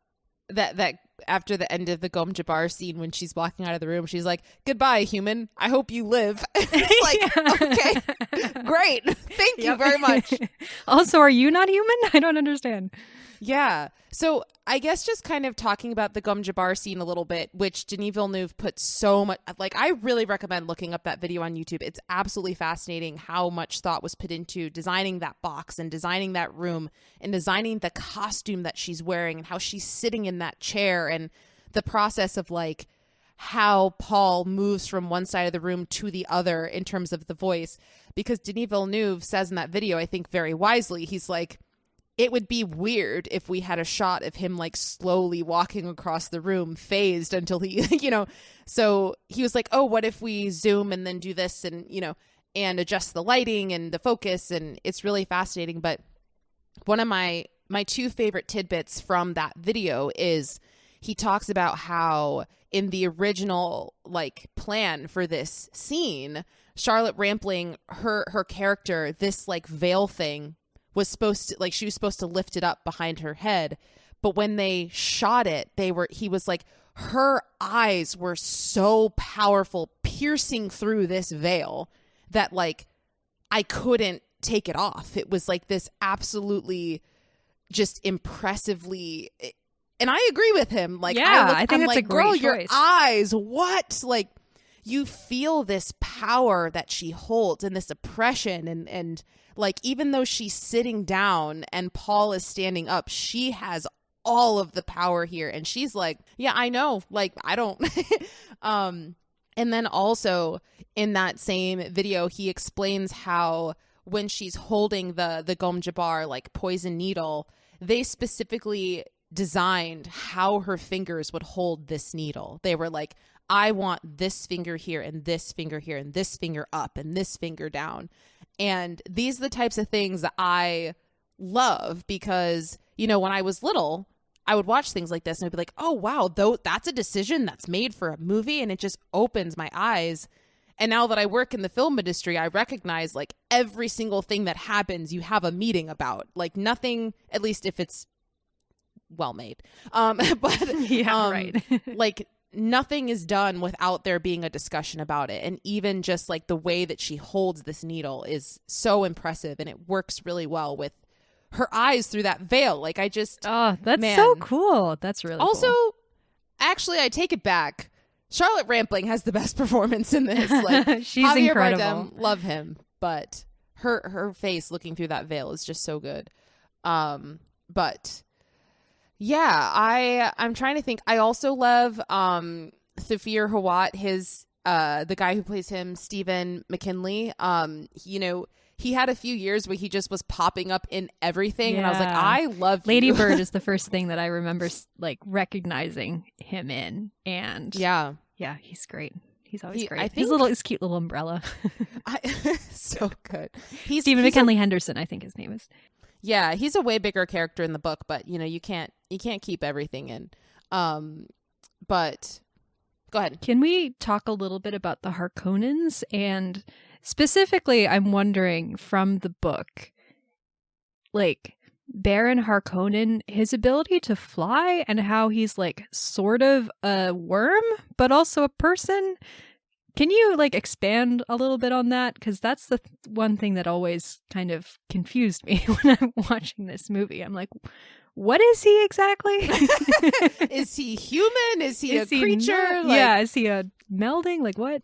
that after the end of the Gom Jabbar scene, when she's walking out of the room, she's like, "Goodbye, human. I hope you live." It's like, okay, great. Thank you very much. Also, are you not human? I don't understand. Yeah. So I guess just kind of talking about the Gom Jabbar scene a little bit, which Denis Villeneuve put so much, like, I really recommend looking up that video on YouTube. It's absolutely fascinating how much thought was put into designing that box and designing that room and designing the costume that she's wearing and how she's sitting in that chair and the process of like how Paul moves from one side of the room to the other in terms of the voice. Because Denis Villeneuve says in that video, I think very wisely, he's like, it would be weird if we had a shot of him like slowly walking across the room, phased until he, you know, so he was like, oh, what if we zoom and then do this and, you know, and adjust the lighting and the focus. And it's really fascinating. But one of my two favorite tidbits from that video is he talks about how in the original like plan for this scene, Charlotte Rampling, her character, this like veil thing was supposed to, like, she was supposed to lift it up behind her head, but when they shot it, he was like, her eyes were so powerful, piercing through this veil, that like I couldn't take it off. It was like this absolutely just impressively, and I agree with him. Like, yeah, I think I'm that's like, a great girl, choice. your eyes, what? Like, you feel this power that she holds and this oppression, and like, even though she's sitting down and Paul is standing up, she has all of the power here. And she's like, yeah, I know. Like, I don't. And then also in that same video, he explains how when she's holding the Gom Jabbar, like, poison needle, they specifically designed how her fingers would hold this needle. They were like, I want this finger here and this finger here and this finger up and this finger down. And these are the types of things that I love because, you know, when I was little, I would watch things like this and I'd be like, oh, wow, that's a decision that's made for a movie. And it just opens my eyes. And now that I work in the film industry, I recognize like every single thing that happens, you have a meeting about. Like, nothing, at least if it's well made. But yeah, right. Like, nothing is done without there being a discussion about it. And even just like the way that she holds this needle is so impressive, and it works really well with her eyes through that veil. Like, I just, oh, that's so cool. That's really also cool. Actually, I take it back. Charlotte Rampling has the best performance in this. Like, she's Javier incredible. Bardem, love him, but her face looking through that veil is just so good. But yeah, I'm trying to think. I also love Thafir Hawat, the guy who plays him, Stephen McKinley. You know, he had a few years where he just was popping up in everything, and I was like, I love Lady you. Bird is the first thing that I remember like recognizing him in, and yeah, he's great. He's always great. His cute little umbrella. So good. Stephen McKinley Henderson, I think his name is. Yeah, he's a way bigger character in the book, but you know, you can't keep everything in. But go ahead. Can we talk a little bit about the Harkonnens? And specifically, I'm wondering from the book, like Baron Harkonnen, his ability to fly and how he's like sort of a worm, but also a person. Can you like expand a little bit on that? Because that's the one thing that always kind of confused me when I'm watching this movie. I'm like, what is he exactly? Is he human? Is he a creature? Yeah, is he a melding? Like, what?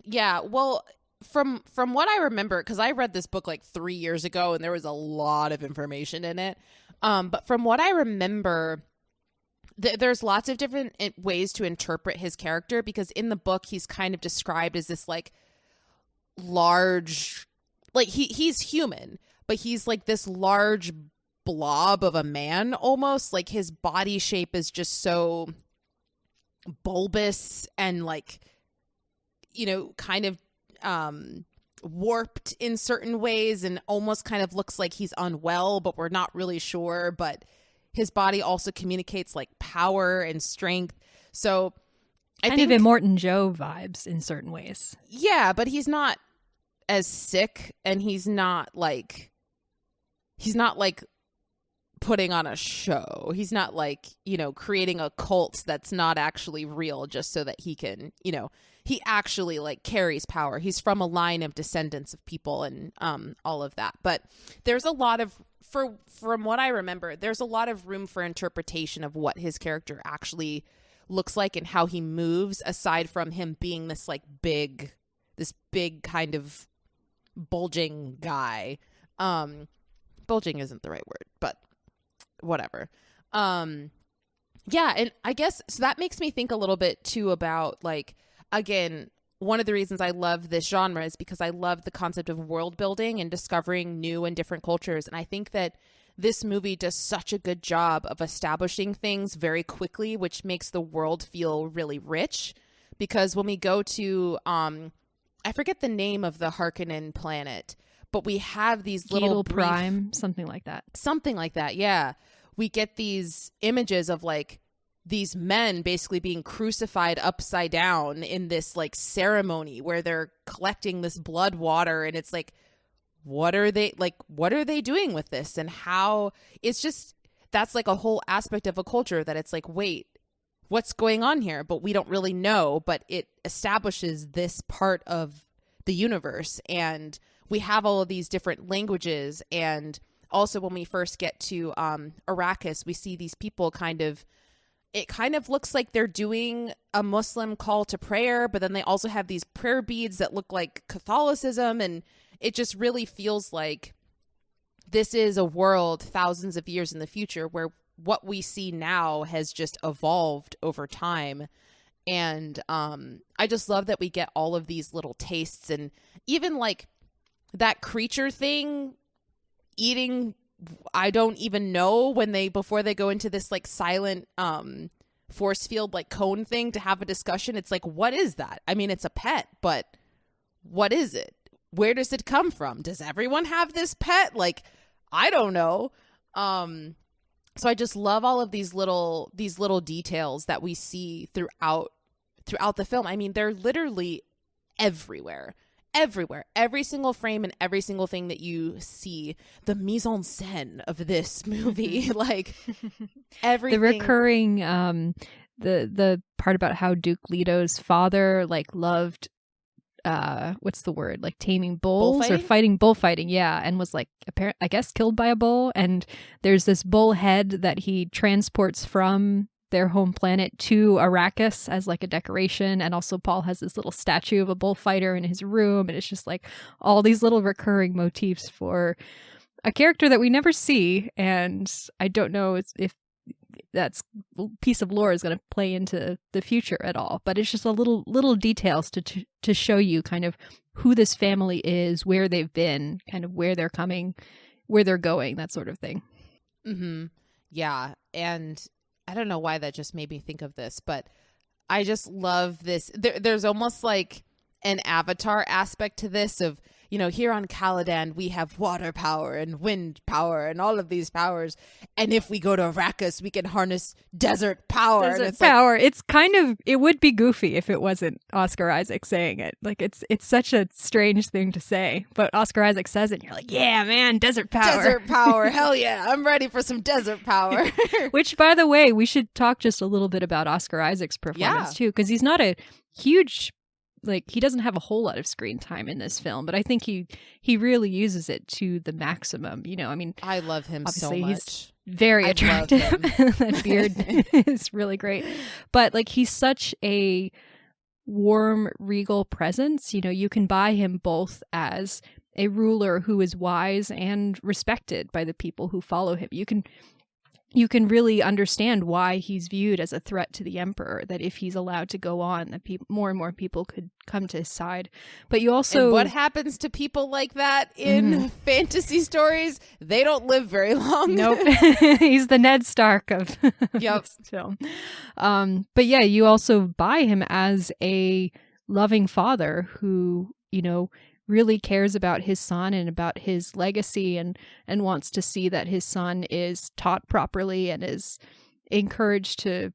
Yeah, well, from what I remember, because I read this book like 3 years ago and there was a lot of information in it. But from what I remember, there's lots of different ways to interpret his character, because in the book he's kind of described as this like large, like he's human, but he's like this large blob of a man almost. Like, his body shape is just so bulbous and like, you know, kind of warped in certain ways and almost kind of looks like he's unwell, but we're not really sure. But his body also communicates like power and strength. So I kind think of Immortan Joe vibes in certain ways. Yeah, but he's not as sick, and he's not like putting on a show. He's not like, creating a cult that's not actually real just so that he can, he actually like carries power. He's from a line of descendants of people and all of that. But there's a lot of, from what I remember, there's a lot of room for interpretation of what his character actually looks like and how he moves, aside from him being this big kind of bulging guy. Bulging isn't the right word, but whatever. Yeah, and I guess so that makes me think a little bit too about again, one of the reasons I love this genre is because I love the concept of world building and discovering new and different cultures. And I think that this movie does such a good job of establishing things very quickly, which makes the world feel really rich. Because when we go to, I forget the name of the Harkonnen planet, but we have these little Prime, something like that. Something like that, yeah. We get these images of these men basically being crucified upside down in this ceremony where they're collecting this blood water, and it's what are they doing with this, and how it's just, that's a whole aspect of a culture that it's wait, what's going on here? But we don't really know, but it establishes this part of the universe, and we have all of these different languages. And also when we first get to Arrakis, we see these people it kind of looks like they're doing a Muslim call to prayer, but then they also have these prayer beads that look like Catholicism. And it just really feels like this is a world thousands of years in the future where what we see now has just evolved over time. And I just love that we get all of these little tastes, and even that creature thing eating, I don't even know, before they go into this silent force field cone thing to have a discussion. It's what is that? I mean, it's a pet, but what is it? Where does it come from? Does everyone have this pet? I don't know. So I just love all of these little details that we see throughout the film. I mean, they're literally everywhere. Every single frame and every single thing that you see, the mise en scène of this movie, everything. The recurring, the part about how Duke Leto's father loved, what's the word? Taming bulls or bullfighting. Yeah. And was apparently, I guess, killed by a bull. And there's this bull head that he transports from their home planet to Arrakis as a decoration. And also Paul has this little statue of a bullfighter in his room. And it's just all these little recurring motifs for a character that we never see. And I don't know if that's piece of lore is going to play into the future at all, but it's just a little details to show you kind of who this family is, where they've been, kind of where they're coming, where they're going, that sort of thing. Mm-hmm. Yeah. And I don't know why that just made me think of this, but I just love this. There's almost an Avatar aspect to this of, here on Caladan, we have water power and wind power and all of these powers. And if we go to Arrakis, we can harness desert power. Desert power. It's it would be goofy if it wasn't Oscar Isaac saying it. It's such a strange thing to say, but Oscar Isaac says it and you're yeah, man, desert power. Desert power. Hell yeah. I'm ready for some desert power. Which, by the way, we should talk just a little bit about Oscar Isaac's performance too, because he's not a huge, he doesn't have a whole lot of screen time in this film, but I think he really uses it to the maximum. I mean, I love him so much. He's very attractive. That beard is really great. But he's such a warm, regal presence. You can buy him both as a ruler who is wise and respected by the people who follow him. You can really understand why he's viewed as a threat to the emperor, that if he's allowed to go on, that more and more people could come to his side. But you also... And what happens to people like that in fantasy stories? They don't live very long. Nope. He's the Ned Stark of this film. But yeah, you also buy him as a loving father who really cares about his son and about his legacy and wants to see that his son is taught properly and is encouraged to,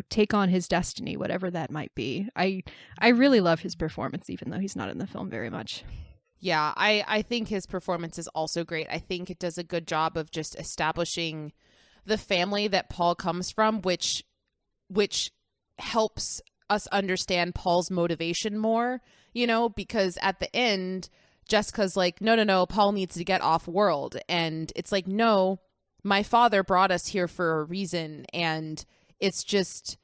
take on his destiny, whatever that might be. I really love his performance, even though he's not in the film very much. Yeah, I think his performance is also great. I think it does a good job of just establishing the family that Paul comes from, which helps us understand Paul's motivation more, because at the end, Jessica's like, no, Paul needs to get off world. And it's like, no, my father brought us here for a reason. And it's just,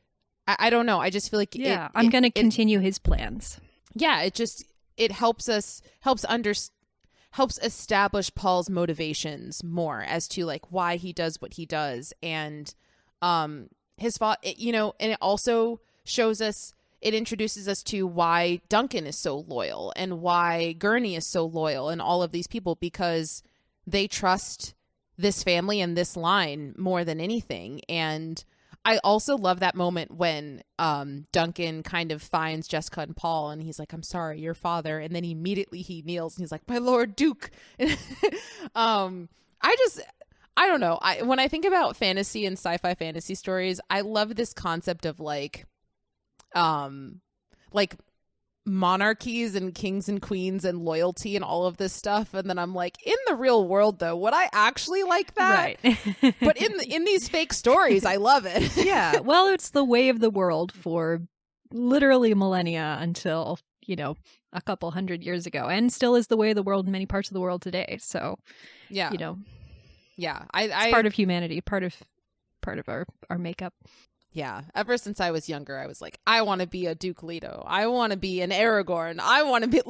I don't know. I just feel like, I'm going to continue his plans. Yeah. It helps establish Paul's motivations more as to like why he does what he does. And, his fault, and it also it introduces us to why Duncan is so loyal and why Gurney is so loyal and all of these people, because they trust this family and this line more than anything. And I also love that moment when Duncan kind of finds Jessica and Paul and he's like, I'm sorry, your father. And then immediately he kneels and he's like, my Lord Duke. I don't know. When I think about fantasy and sci-fi fantasy stories, I love this concept of like monarchies and kings and queens and loyalty and all of this stuff. And then I'm like, in the real world, though, would I actually like that? Right. But in these fake stories, I love it. Yeah. Well, it's the way of the world for literally millennia until, a couple hundred years ago, and still is the way of the world in many parts of the world today. So, yeah. Yeah, it's part of humanity, part of our makeup. Yeah, ever since I was younger, I was like, I want to be a Duke Leto. I want to be an Aragorn. I want to be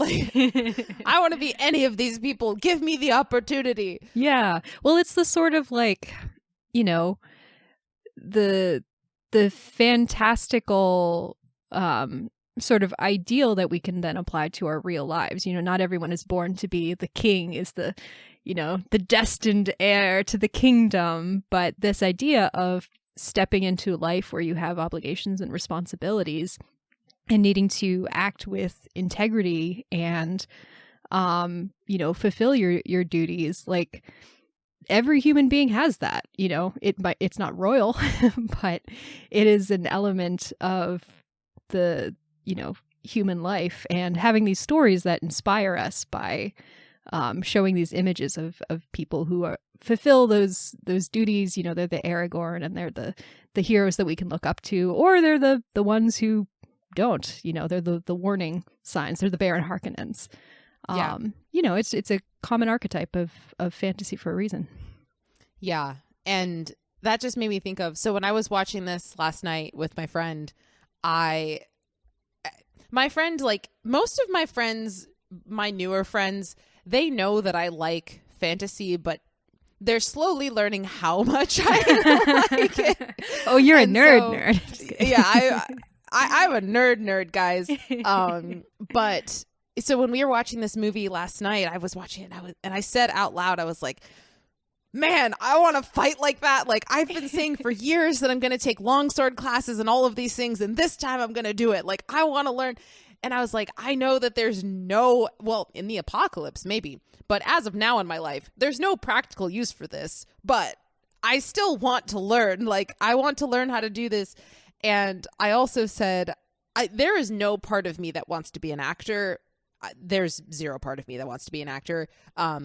I want to be any of these people. Give me the opportunity. Yeah, well, it's the sort of like, the fantastical sort of ideal that we can then apply to our real lives. Not everyone is born to be the king, is the destined heir to the kingdom. But this idea of stepping into life where you have obligations and responsibilities and needing to act with integrity and, fulfill your duties, like every human being has that, it's not royal, but it is an element of the, human life, and having these stories that inspire us by showing these images of people who fulfill those duties. They're the Aragorn and they're the heroes that we can look up to, or they're the ones who don't. They're the warning signs. They're the Baron Harkonnens. Yeah. It's a common archetype of fantasy for a reason. Yeah, and that just made me think of, so when I was watching this last night with my friend, like most of my friends, my newer friends, they know that I like fantasy, but they're slowly learning how much I like it. Oh, you're a nerd. Yeah, I'm a nerd, guys. But so when we were watching this movie last night, I was watching it and I said out loud, I was like, man, I want to fight like that. Like, I've been saying for years that I'm going to take longsword classes and all of these things, and this time I'm going to do it. Like, I want to learn. And I was like, I know that there's well, in the apocalypse, maybe, but as of now in my life, there's no practical use for this, but I still want to learn. Like, I want to learn how to do this. And I also said, there is no part of me that wants to be an actor. There's zero part of me that wants to be an actor.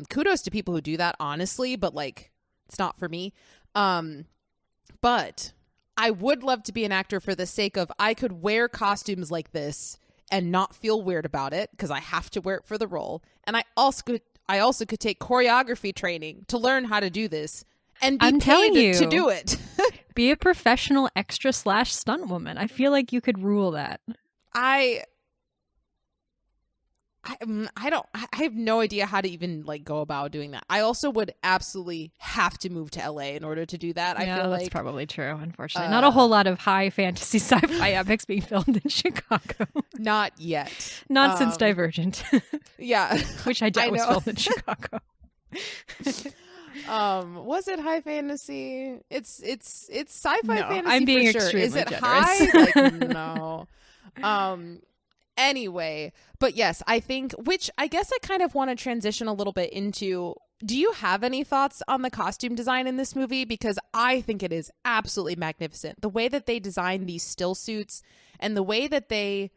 Kudos to people who do that, honestly, but like, it's not for me. But I would love to be an actor for the sake of, I could wear costumes like this and not feel weird about it because I have to wear it for the role. And I also could take choreography training to learn how to do this and be paid to do it. Be a professional extra / stunt woman. I feel like you could rule that. I have no idea how to even like go about doing that. I also would absolutely have to move to LA in order to do that. Yeah, I feel that's probably true. Unfortunately, not a whole lot of high fantasy sci-fi epics being filmed in Chicago. Not yet. Not since Divergent. Yeah, which I doubt was filmed in Chicago. Was it high fantasy? It's sci-fi fantasy. I'm being for sure. extremely Is it generous. high? Like, no. Anyway, but yes, I think, which I guess I kind of want to transition a little bit into, do you have any thoughts on the costume design in this movie? Because I think it is absolutely magnificent. The way that they design these still suits and the way that they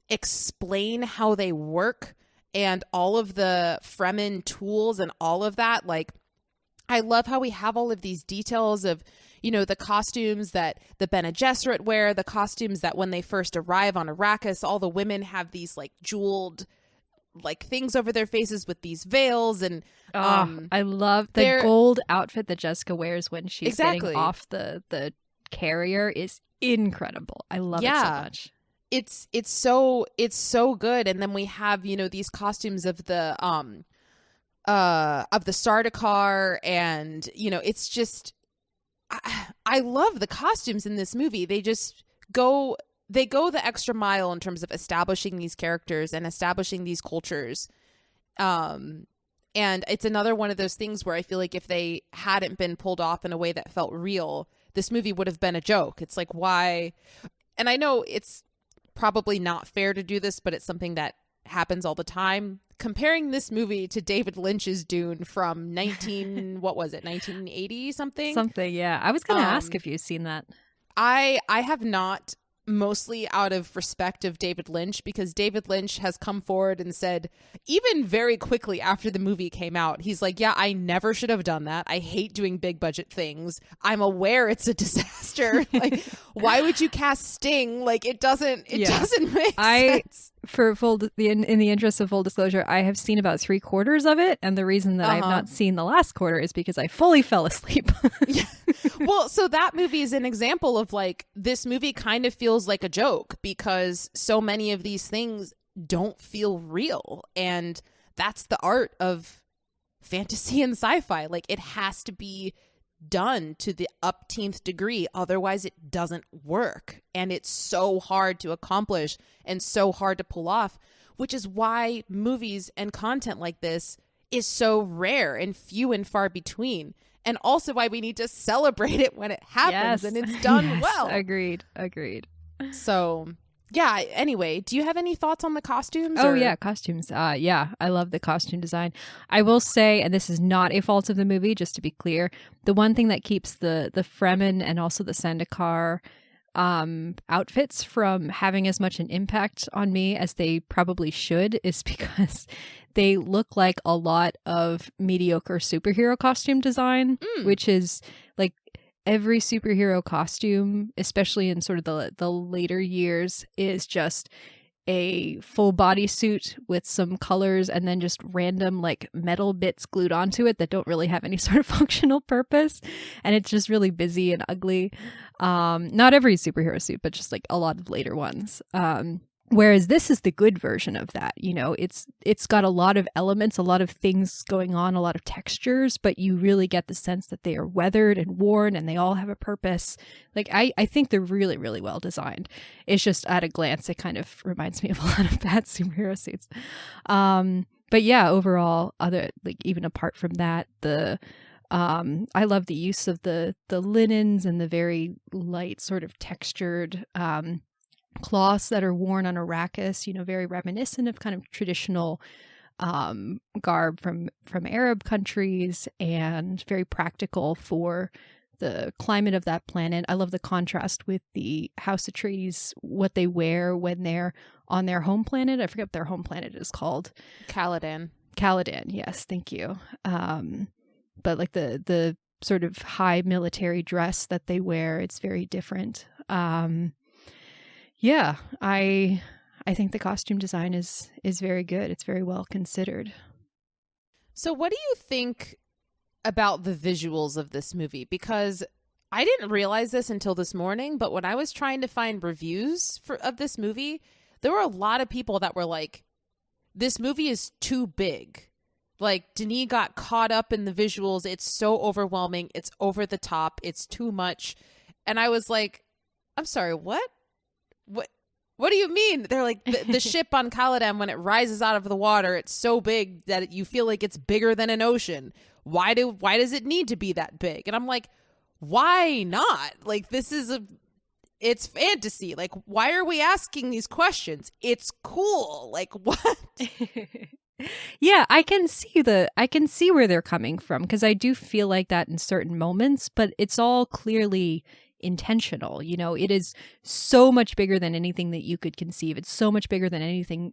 explain how they work and all of the Fremen tools and all of that. Like, I love how we have all of these details of, the costumes that the Bene Gesserit wear, the costumes that when they first arrive on Arrakis, all the women have these like jeweled like things over their faces with these veils. And I love the gold outfit that Jessica wears when she's getting off the carrier is incredible. I love it so much. It's so good. And then we have, these costumes of the Sardaukar, and it's just I love the costumes in this movie. They go the extra mile in terms of establishing these characters and establishing these cultures. And it's another one of those things where I feel like if they hadn't been pulled off in a way that felt real, this movie would have been a joke. It's like, why? And I know it's probably not fair to do this, but it's something that happens all the time. Comparing this movie to David Lynch's Dune from 1980 something? Something, yeah. I was going to ask if you've seen that. I have not, mostly out of respect of David Lynch, because David Lynch has come forward and said, even very quickly after the movie came out, he's like, yeah, I never should have done that. I hate doing big budget things. I'm aware it's a disaster. Like, why would you cast Sting? Like, it doesn't make sense. For in the interest of full disclosure, I have seen about 3/4 of it, and the reason that I have not seen the last quarter is because I fully fell asleep. Yeah. Well, so that movie is an example of like, this movie kind of feels like a joke because so many of these things don't feel real, and that's the art of fantasy and sci-fi. Like, it has to be done to the upteenth degree, otherwise it doesn't work, and it's so hard to accomplish and so hard to pull off, which is why movies and content like this is so rare and few and far between, and also why we need to celebrate it when it happens and it's done well. Agreed. So yeah, anyway, do you have any thoughts on the costumes? Yeah, costumes. Yeah, I love the costume design. I will say, and this is not a fault of the movie, just to be clear, the one thing that keeps the Fremen and also the Sardaukar outfits from having as much an impact on me as they probably should is because they look like a lot of mediocre superhero costume design, which is like, every superhero costume, especially in sort of the later years, is just a full body suit with some colors and then just random like metal bits glued onto it that don't really have any sort of functional purpose. And it's just really busy and ugly. Not every superhero suit, but just like a lot of later ones. Whereas this is the good version of that. It's got a lot of elements, a lot of things going on, a lot of textures, but you really get the sense that they are weathered and worn and they all have a purpose. Like, I think they're really, really well designed. It's just at a glance, it kind of reminds me of a lot of bad superhero suits. But yeah, overall, even apart from that, I love the use of the linens and the very light sort of textured, cloths that are worn on Arrakis, very reminiscent of kind of traditional garb from Arab countries, and very practical for the climate of that planet. I love the contrast with the House Atreides, what they wear when they're on their home planet. I forget what their home planet is called. Caladan, yes, thank you. But like the sort of high military dress that they wear, it's very different. Yeah, I think the costume design is very good. It's very well considered. So what do you think about the visuals of this movie? Because I didn't realize this until this morning, but when I was trying to find reviews of this movie, there were a lot of people that were like, this movie is too big. Like, Denis got caught up in the visuals. It's so overwhelming. It's over the top. It's too much. And I was like, I'm sorry, what? What do you mean? They're like, the ship on Caladan, when it rises out of the water, it's so big that you feel like it's bigger than an ocean. Why does it need to be that big? And I'm like, why not? Like, this is it's fantasy. Like, why are we asking these questions? It's cool. Like, what? Yeah, I can see where they're coming from, because I do feel like that in certain moments, but it's all clearly intentional. You know, it is so much bigger than anything that you could conceive. It's so much bigger than anything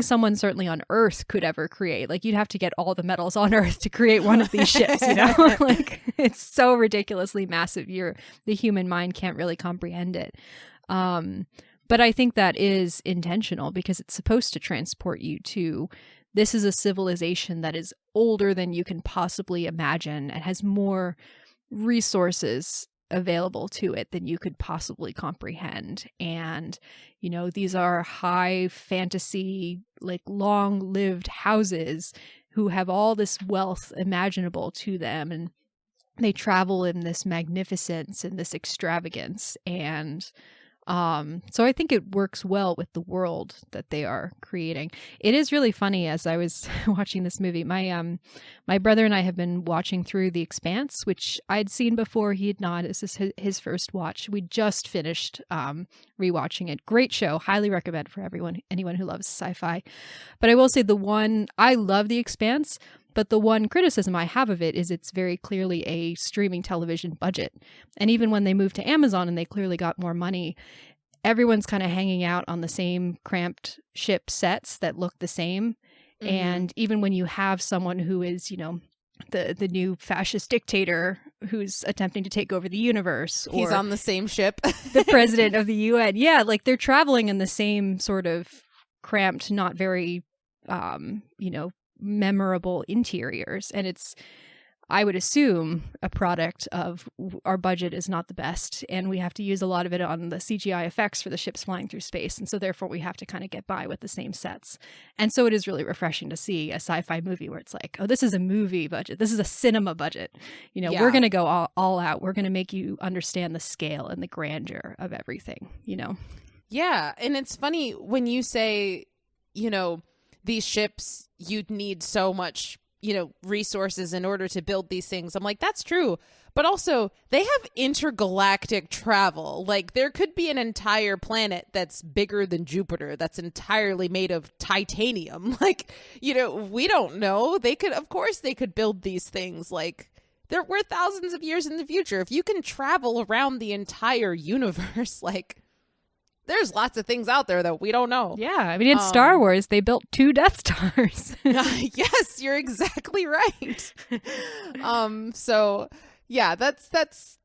someone certainly on Earth could ever create. Like, you'd have to get all the metals on Earth to create one of these ships, you know? Like, it's so ridiculously massive. The human mind can't really comprehend it. But I think that is intentional, because it's supposed to transport you to, this is a civilization that is older than you can possibly imagine and has more resources available to it than you could possibly comprehend. And, you know, these are high fantasy, like long-lived houses who have all this wealth imaginable to them, and they travel in this magnificence and this extravagance. And so I think it works well with the world that they are creating. It is really funny, as I was watching this movie, my brother and I have been watching through The Expanse, which I'd seen before. He had not. This is his first watch. We just finished rewatching it. Great show. Highly recommend for anyone who loves sci-fi. But I will say I love The Expanse. But the one criticism I have of it is it's very clearly a streaming television budget. And even when they moved to Amazon and they clearly got more money, everyone's kind of hanging out on the same cramped ship sets that look the same. Mm-hmm. And even when you have someone who is, you know, the new fascist dictator who's attempting to take over the universe. He's on the same ship. The president of the UN. Yeah, like they're traveling in the same sort of cramped, not very, you know, memorable interiors. And it's, I would assume, a product of our budget is not the best, and we have to use a lot of it on the CGI effects for the ships flying through space, and so therefore we have to kind of get by with the same sets. And so it is really refreshing to see a sci-fi movie where it's like, oh, this is a movie budget, this is a cinema budget, you know. Yeah. We're going to go all out, we're going to make you understand the scale and the grandeur of everything, you know. Yeah. And it's funny when you say, you know, these ships, you'd need so much, you know, resources in order to build these things. I'm like, that's true. But also, they have intergalactic travel. Like, there could be an entire planet that's bigger than Jupiter that's entirely made of titanium. Like, you know, we don't know. Of course they could build these things. Like, we're thousands of years in the future. If you can travel around the entire universe, like, there's lots of things out there that we don't know. Yeah. I mean, in Star Wars, they built 2 Death Stars. Yes, you're exactly right. So, yeah, that's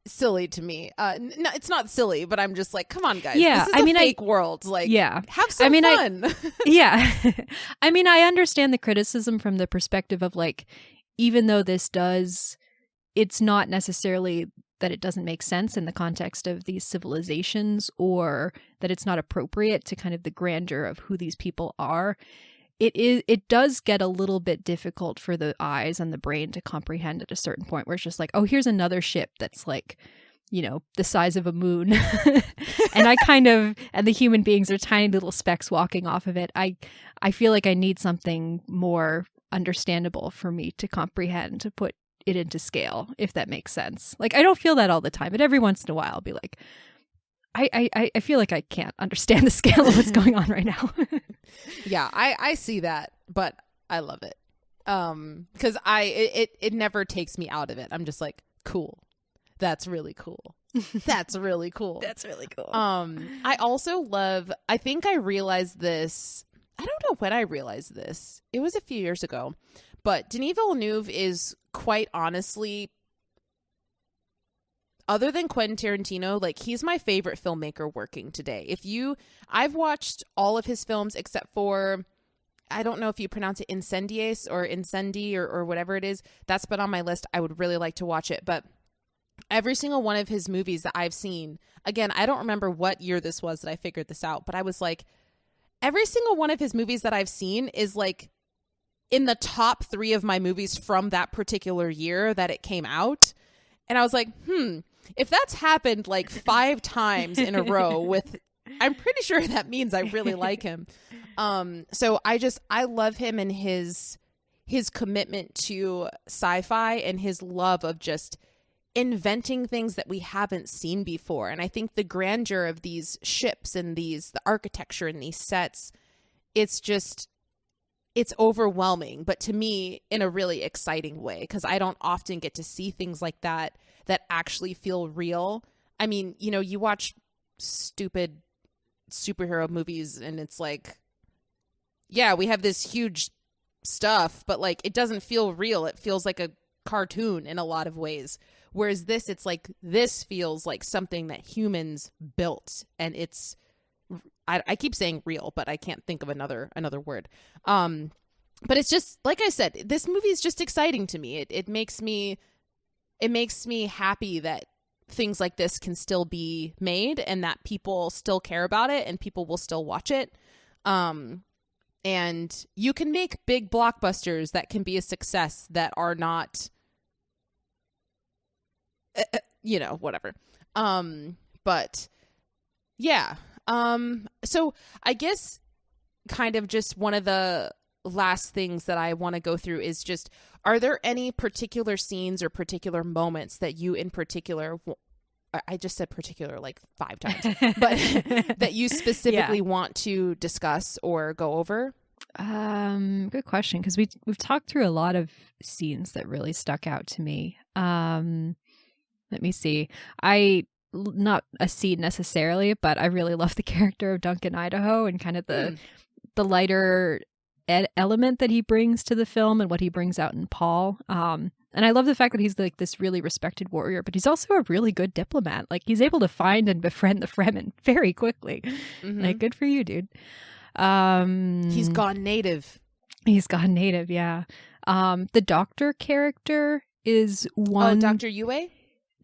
silly to me. No, it's not silly, but I'm just like, come on, guys. Yeah, this is a fake world. Like, yeah, have some fun. Yeah. I mean, I understand the criticism from the perspective of, like, even though it's not necessarily that it doesn't make sense in the context of these civilizations, or that it's not appropriate to kind of the grandeur of who these people are. It does get a little bit difficult for the eyes and the brain to comprehend at a certain point, where it's just like, oh, here's another ship that's like, you know, the size of a moon. And the human beings are tiny little specks walking off of it. I feel like I need something more understandable for me to comprehend, to put it into scale, if that makes sense. Like, I don't feel that all the time, but every once in a while I'll be like, I feel like I can't understand the scale of what's going on right now. Yeah, I see that, but I love it. Because it never takes me out of it. I'm just like, cool. That's really cool. That's really cool. That's really cool. I also love, I think I realized this, I don't know when I realized this. It was a few years ago. But Denis Villenueve is, quite honestly, other than Quentin Tarantino, like, he's my favorite filmmaker working today. I've watched all of his films except for, I don't know if you pronounce it Incendies or Incendi or whatever it is. That's been on my list. I would really like to watch it. But every single one of his movies that I've seen, again, I don't remember what year this was that I figured this out, but I was like, every single one of his movies that I've seen is like in the top 3 of my movies from that particular year that it came out. And I was like, if that's happened like 5 times in a row I'm pretty sure that means I really like him. So I love him and his commitment to sci-fi and his love of just inventing things that we haven't seen before. And I think the grandeur of these ships and the architecture in these sets, it's overwhelming, but to me in a really exciting way, because I don't often get to see things like that actually feel real. I mean, you know, you watch stupid superhero movies and it's like, yeah, we have this huge stuff, but like it doesn't feel real. It feels like a cartoon in a lot of ways. Whereas it's like, this feels like something that humans built, and it's, I keep saying real, but I can't think of another word. But it's just, like I said, this movie is just exciting to me. It makes me happy that things like this can still be made and that people still care about it and people will still watch it. And you can make big blockbusters that can be a success that are not, you know, whatever. But yeah. So I guess kind of just one of the last things that I want to go through is just, are there any particular scenes or particular moments that you in particular, I just said particular like 5 times, but that you specifically want to discuss or go over? Good question, because we've talked through a lot of scenes that really stuck out to me. Let me see. Not a scene necessarily, but I really love the character of Duncan Idaho and kind of the lighter element that he brings to the film and what he brings out in Paul. And I love the fact that he's like this really respected warrior, but he's also a really good diplomat. Like, he's able to find and befriend the Fremen very quickly. Mm-hmm. Like, good for you, dude. He's gone native. Yeah. The doctor character is one. Oh, Dr. Yue?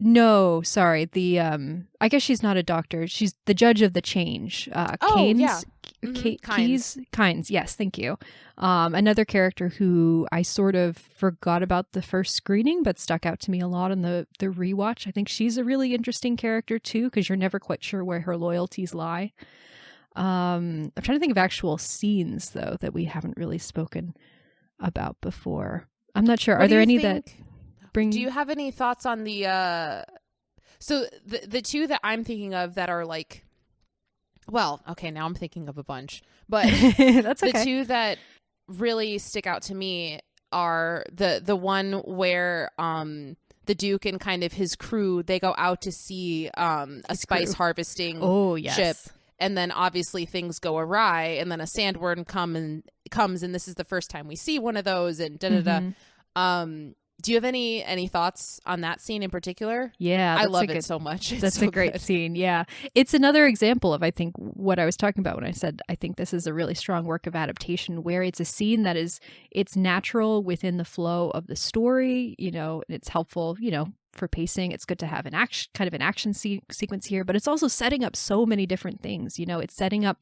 No, sorry. The I guess she's not a doctor. She's the judge of the change. Keynes. Yeah. Mm-hmm. Keynes. Yes, thank you. Another character who I sort of forgot about the first screening, but stuck out to me a lot on the rewatch. I think she's a really interesting character too, because you're never quite sure where her loyalties lie. I'm trying to think of actual scenes though that we haven't really spoken about before. I'm not sure. Are there any that bring? Do you have any thoughts on the? So the two that I'm thinking of that are like, well, okay, now I'm thinking of a bunch, but that's okay. The two that really stick out to me are the one where the Duke and kind of his crew, they go out to see a spice harvesting ship. And then obviously things go awry, and then a sandworm comes, and this is the first time we see one of those, and do you have any thoughts on that scene in particular? Yeah, I love it so much. That's so a great scene. Yeah, it's another example of, I think, what I was talking about when I said I think this is a really strong work of adaptation, where it's a scene that it's natural within the flow of the story. You know, and it's helpful. You know, for pacing, it's good to have an action sequence here, but it's also setting up so many different things. You know, it's setting up,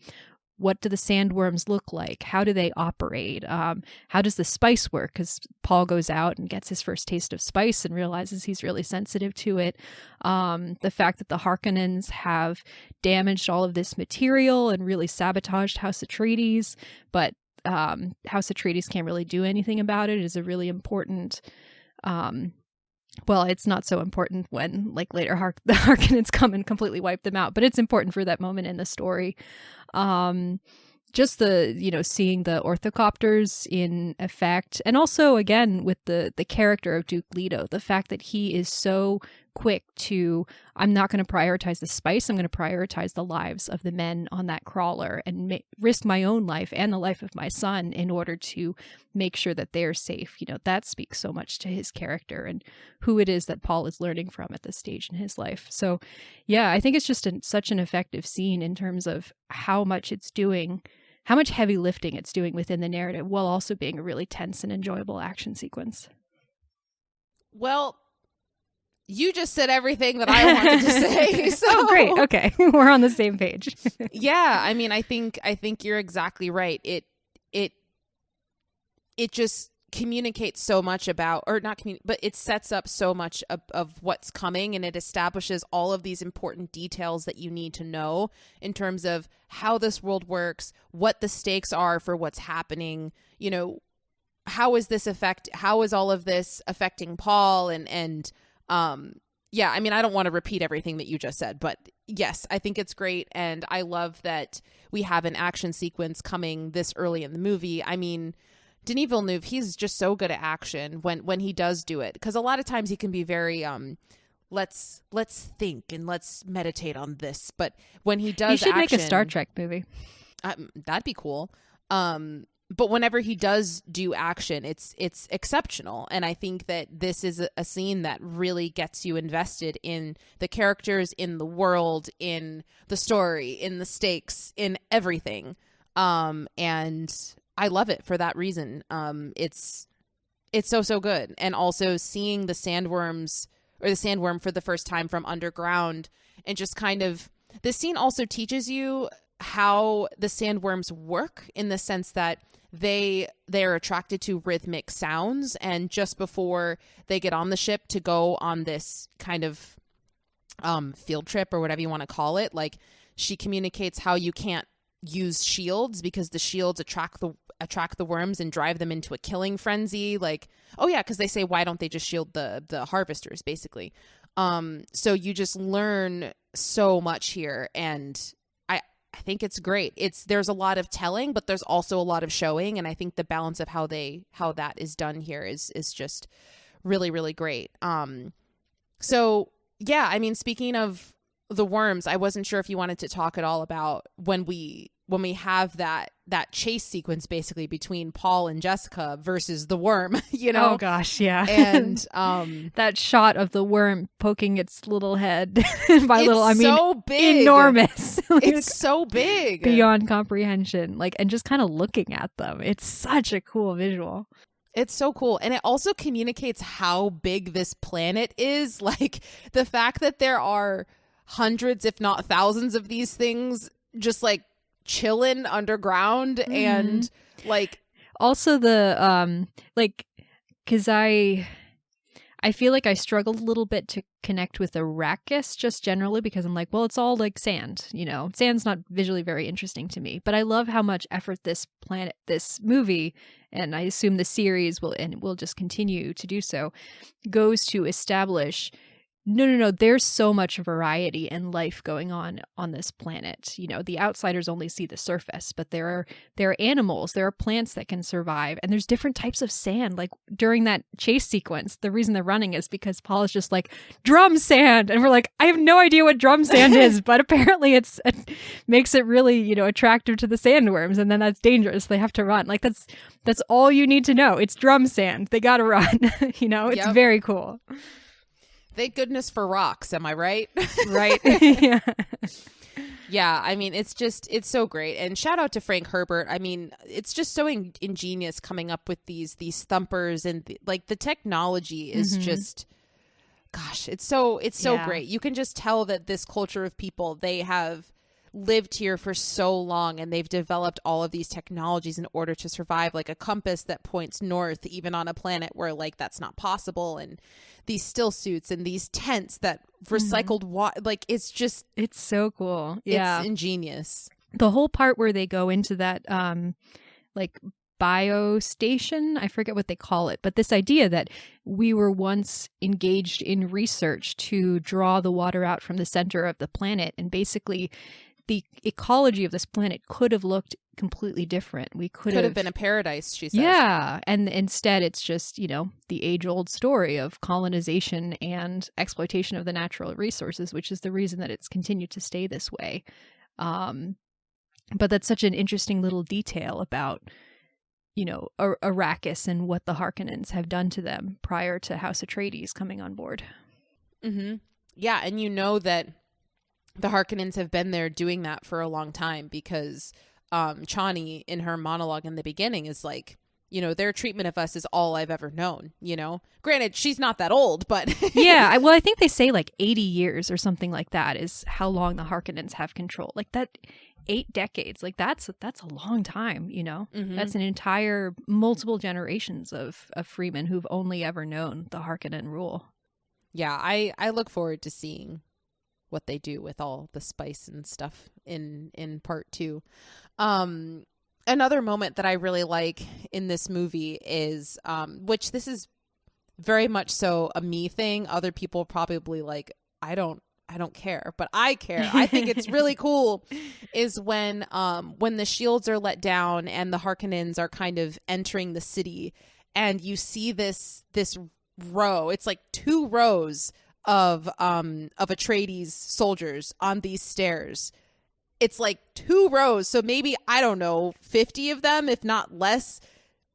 what do the sandworms look like? How do they operate? How does the spice work? Because Paul goes out and gets his first taste of spice and realizes he's really sensitive to it. The fact that the Harkonnens have damaged all of this material and really sabotaged House Atreides, but House Atreides can't really do anything about it is a really important. Well, it's not so important when, like, later the Harkonnens come and completely wipe them out, but it's important for that moment in the story. Just the, you know, seeing the orthocopters in effect, and also, again, with the character of Duke Leto, the fact that he is so quick to, I'm not going to prioritize the spice, I'm going to prioritize the lives of the men on that crawler and risk my own life and the life of my son in order to make sure that they're safe. You know, that speaks so much to his character and who it is that Paul is learning from at this stage in his life. So yeah, I think it's just such an effective scene in terms of how much heavy lifting it's doing within the narrative, while also being a really tense and enjoyable action sequence. Well, you just said everything that I wanted to say. So. Oh, great. Okay. We're on the same page. Yeah. I mean, I think you're exactly right. It just communicates so much about, or not communicate, but it sets up so much of what's coming, and it establishes all of these important details that you need to know in terms of how this world works, what the stakes are for what's happening, you know, how is all of this affecting Paul, and yeah, I mean, I don't want to repeat everything that you just said, but yes, I think it's great. And I love that we have an action sequence coming this early in the movie. I mean, Denis Villeneuve, he's just so good at action when he does do it. Because a lot of times he can be very, let's think and let's meditate on this. But when he does You should make a action, Star Trek movie. that'd be cool. But whenever he does do action, it's exceptional. And I think that this is a scene that really gets you invested in the characters, in the world, in the story, in the stakes, in everything. And I love it for that reason. It's so good. And also seeing the sandworms or the sandworm for the first time from underground, and just kind of, this scene also teaches you how the sandworms work, in the sense that they're attracted to rhythmic sounds. And just before they get on the ship to go on this kind of field trip or whatever you want to call it, like, she communicates how you can't use shields because the shields attract the worms and drive them into a killing frenzy. Like, oh yeah, because they say, why don't they just shield the harvesters, basically. So you just learn so much here, and I think it's great. There's a lot of telling, but there's also a lot of showing, and I think the balance of how that is done here is just really, really great. So yeah, I mean, speaking of the worms, I wasn't sure if you wanted to talk at all about when we have that chase sequence, basically, between Paul and Jessica versus the worm, you know? Oh gosh, yeah. And that shot of the worm poking its little head by little, I mean, so big. Enormous. It's so big. Beyond comprehension. Like, and just kind of looking at them. It's such a cool visual. It's so cool. And it also communicates how big this planet is. Like, the fact that there are hundreds, if not thousands, of these things just like chilling underground. And like, also the like, because I feel like I struggled a little bit to connect with Arrakis just generally, because I'm like, well, it's all like sand, you know. Sand's not visually very interesting to me, but I love how much effort this movie, and I assume the series will just continue to do so, goes to establish No, there's so much variety and life going on this planet. You know, the outsiders only see the surface, but there are animals, there are plants that can survive, and there's different types of sand. Like, during that chase sequence, the reason they're running is because Paul is just like, drum sand, and we're like, I have no idea what drum sand is, but apparently it makes it really, you know, attractive to the sandworms, and then that's dangerous. They have to run. Like, that's all you need to know. It's drum sand. They got to run. You know, it's very cool. Thank goodness for rocks. Am I right? Right. Yeah. Yeah. I mean, it's so great. And shout out to Frank Herbert. I mean, it's just so ingenious coming up with these thumpers, and like the technology is just, gosh, it's so great. You can just tell that this culture of people, they have lived here for so long, and they've developed all of these technologies in order to survive, like a compass that points north even on a planet where like that's not possible, and these still suits and these tents that recycled water. Like, it's so cool. Yeah, it's ingenious. The whole part where they go into that like bio station, I forget what they call it, but this idea that we were once engaged in research to draw the water out from the center of the planet, and basically the ecology of this planet could have looked completely different. We could have been a paradise, she says. Yeah. And instead it's just, you know, the age-old story of colonization and exploitation of the natural resources, which is the reason that it's continued to stay this way. But that's such an interesting little detail about, you know, Arrakis and what the Harkonnens have done to them prior to House Atreides coming on board. Yeah. And you know that the Harkonnens have been there doing that for a long time, because Chani, in her monologue in the beginning, is like, you know, their treatment of us is all I've ever known, you know. Granted, she's not that old, but yeah, I think they say like 80 years or something like that is how long the Harkonnens have control. Like, that 8 decades, like that's a long time, you know. That's an entire multiple generations of freemen who've only ever known the Harkonnen rule. Yeah, I look forward to seeing what they do with all the spice and stuff in part 2. Another moment that I really like in this movie is, which this is very much so a me thing. Other people probably like, I don't care, but I care. I think it's really cool is when the shields are let down and the Harkonnens are kind of entering the city, and you see this row. It's like 2 rows of Atreides soldiers on these stairs. It's like 2 rows, so maybe, I don't know, 50 of them, if not less,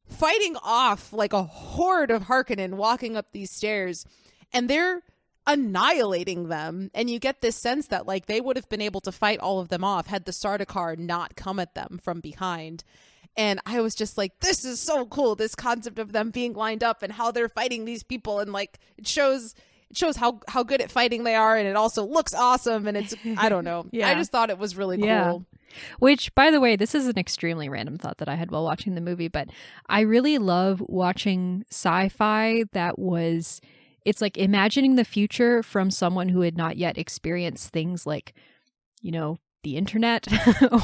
fighting off like a horde of Harkonnen walking up these stairs, and they're annihilating them. And you get this sense that like they would have been able to fight all of them off had the Sardaukar not come at them from behind. And I was just like, this is so cool, this concept of them being lined up and how they're fighting these people, and like it shows how good at fighting they are, and it also looks awesome, and it's, I don't know. Yeah. I just thought it was really cool. Yeah. Which, by the way, this is an extremely random thought that I had while watching the movie, but I really love watching sci-fi it's like imagining the future from someone who had not yet experienced things like, you know, the internet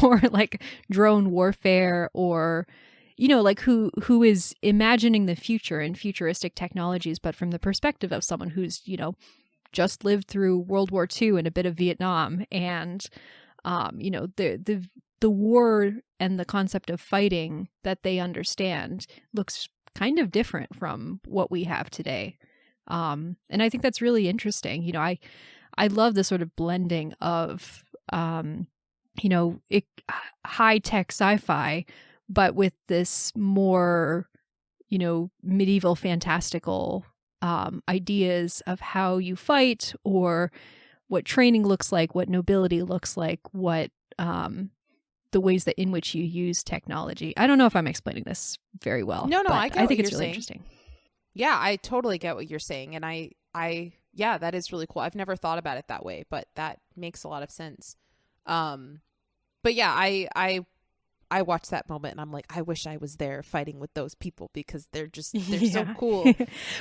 or like drone warfare, or, you know, like who is imagining the future and futuristic technologies, but from the perspective of someone who's, you know, just lived through World War II and a bit of Vietnam, and you know, the war and the concept of fighting that they understand looks kind of different from what we have today. And I think that's really interesting. You know, I love the sort of blending of you know, high tech sci-fi, but with this more, you know, medieval fantastical ideas of how you fight, or what training looks like, what nobility looks like, what the ways that in which you use technology. I don't know if I'm explaining this very well. No, I think it's really saying. interesting. Yeah, I totally get what you're saying, and I yeah, that is really cool. I've never thought about it that way, but that makes a lot of sense. But yeah, I watched that moment and I'm like, I wish I was there fighting with those people, because they're so cool.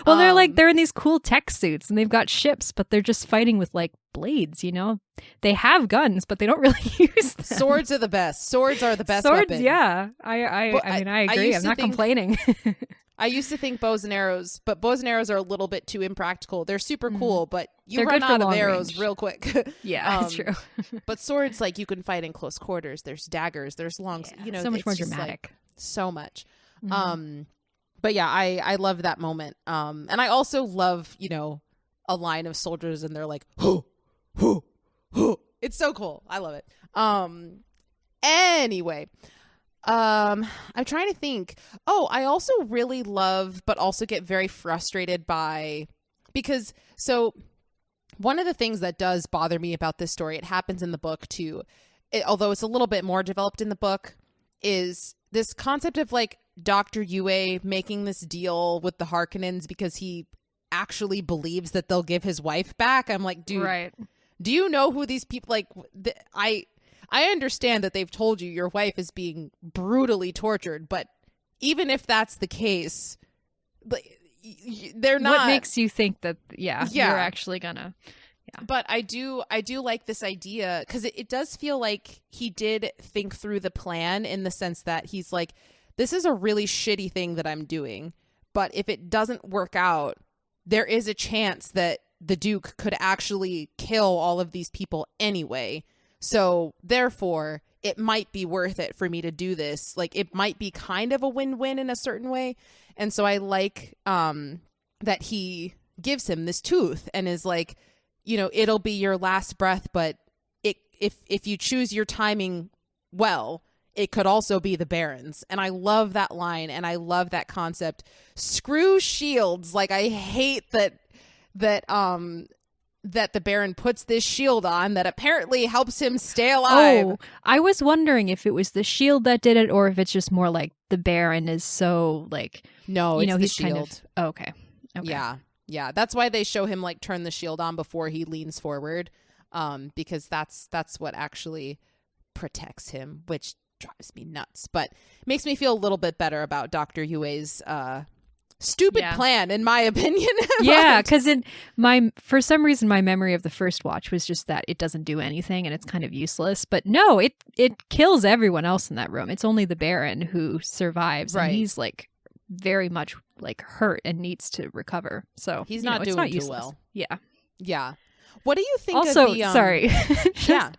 Well, they're in these cool tech suits and they've got ships, but they're just fighting with like blades, you know? They have guns, but they don't really use them. Swords are the best. Swords are the best Swords, weapon. yeah. I mean, I agree. I'm not complaining. I used to think bows and arrows, but bows and arrows are a little bit too impractical. They're super cool, but they're run out of arrows real quick. Yeah, that's true. But swords, like, you can fight in close quarters. There's daggers. There's long, you know, so much more just, dramatic. Like, so much. But yeah, I love that moment. And I also love, you know, a line of soldiers and they're like, hoo, hoo, hoo. It's so cool. I love it. Anyway. I'm trying to think. Oh, I also really love, but also get very frustrated by, because so one of the things that does bother me about this story, it happens in the book too, although it's a little bit more developed in the book, is this concept of like Dr. Yue making this deal with the Harkonnens because he actually believes that they'll give his wife back. I'm like, dude, right. Do you know who these people, like, I understand that they've told you your wife is being brutally tortured, but even if that's the case, they're not. What makes you think that? Yeah. You're actually gonna. Yeah. But I do like this idea, because it does feel like he did think through the plan, in the sense that he's like, this is a really shitty thing that I'm doing, but if it doesn't work out, there is a chance that the Duke could actually kill all of these people anyway. So therefore, it might be worth it for me to do this. Like, it might be kind of a win-win in a certain way. And so I like that he gives him this tooth and is like, you know, it'll be your last breath, but if you choose your timing well, it could also be the Baron's. And I love that line, and I love that concept. Screw shields. Like, I hate that the Baron puts this shield on that apparently helps him stay alive. Oh, I was wondering if it was the shield that did it, or if it's just more like the Baron is so like, no, you know, it's he's the shield. kind of, okay. Yeah. That's why they show him like turn the shield on before he leans forward, because that's what actually protects him, which drives me nuts, but makes me feel a little bit better about Dr. Yue's stupid plan, in my opinion. Yeah, because for some reason my memory of the first watch was just that it doesn't do anything and it's kind of useless. But no, it kills everyone else in that room. It's only the Baron who survives, right. And he's like very much like hurt and needs to recover. So he's not doing too well. Yeah. Yeah. What do you think also, of the sorry. yeah.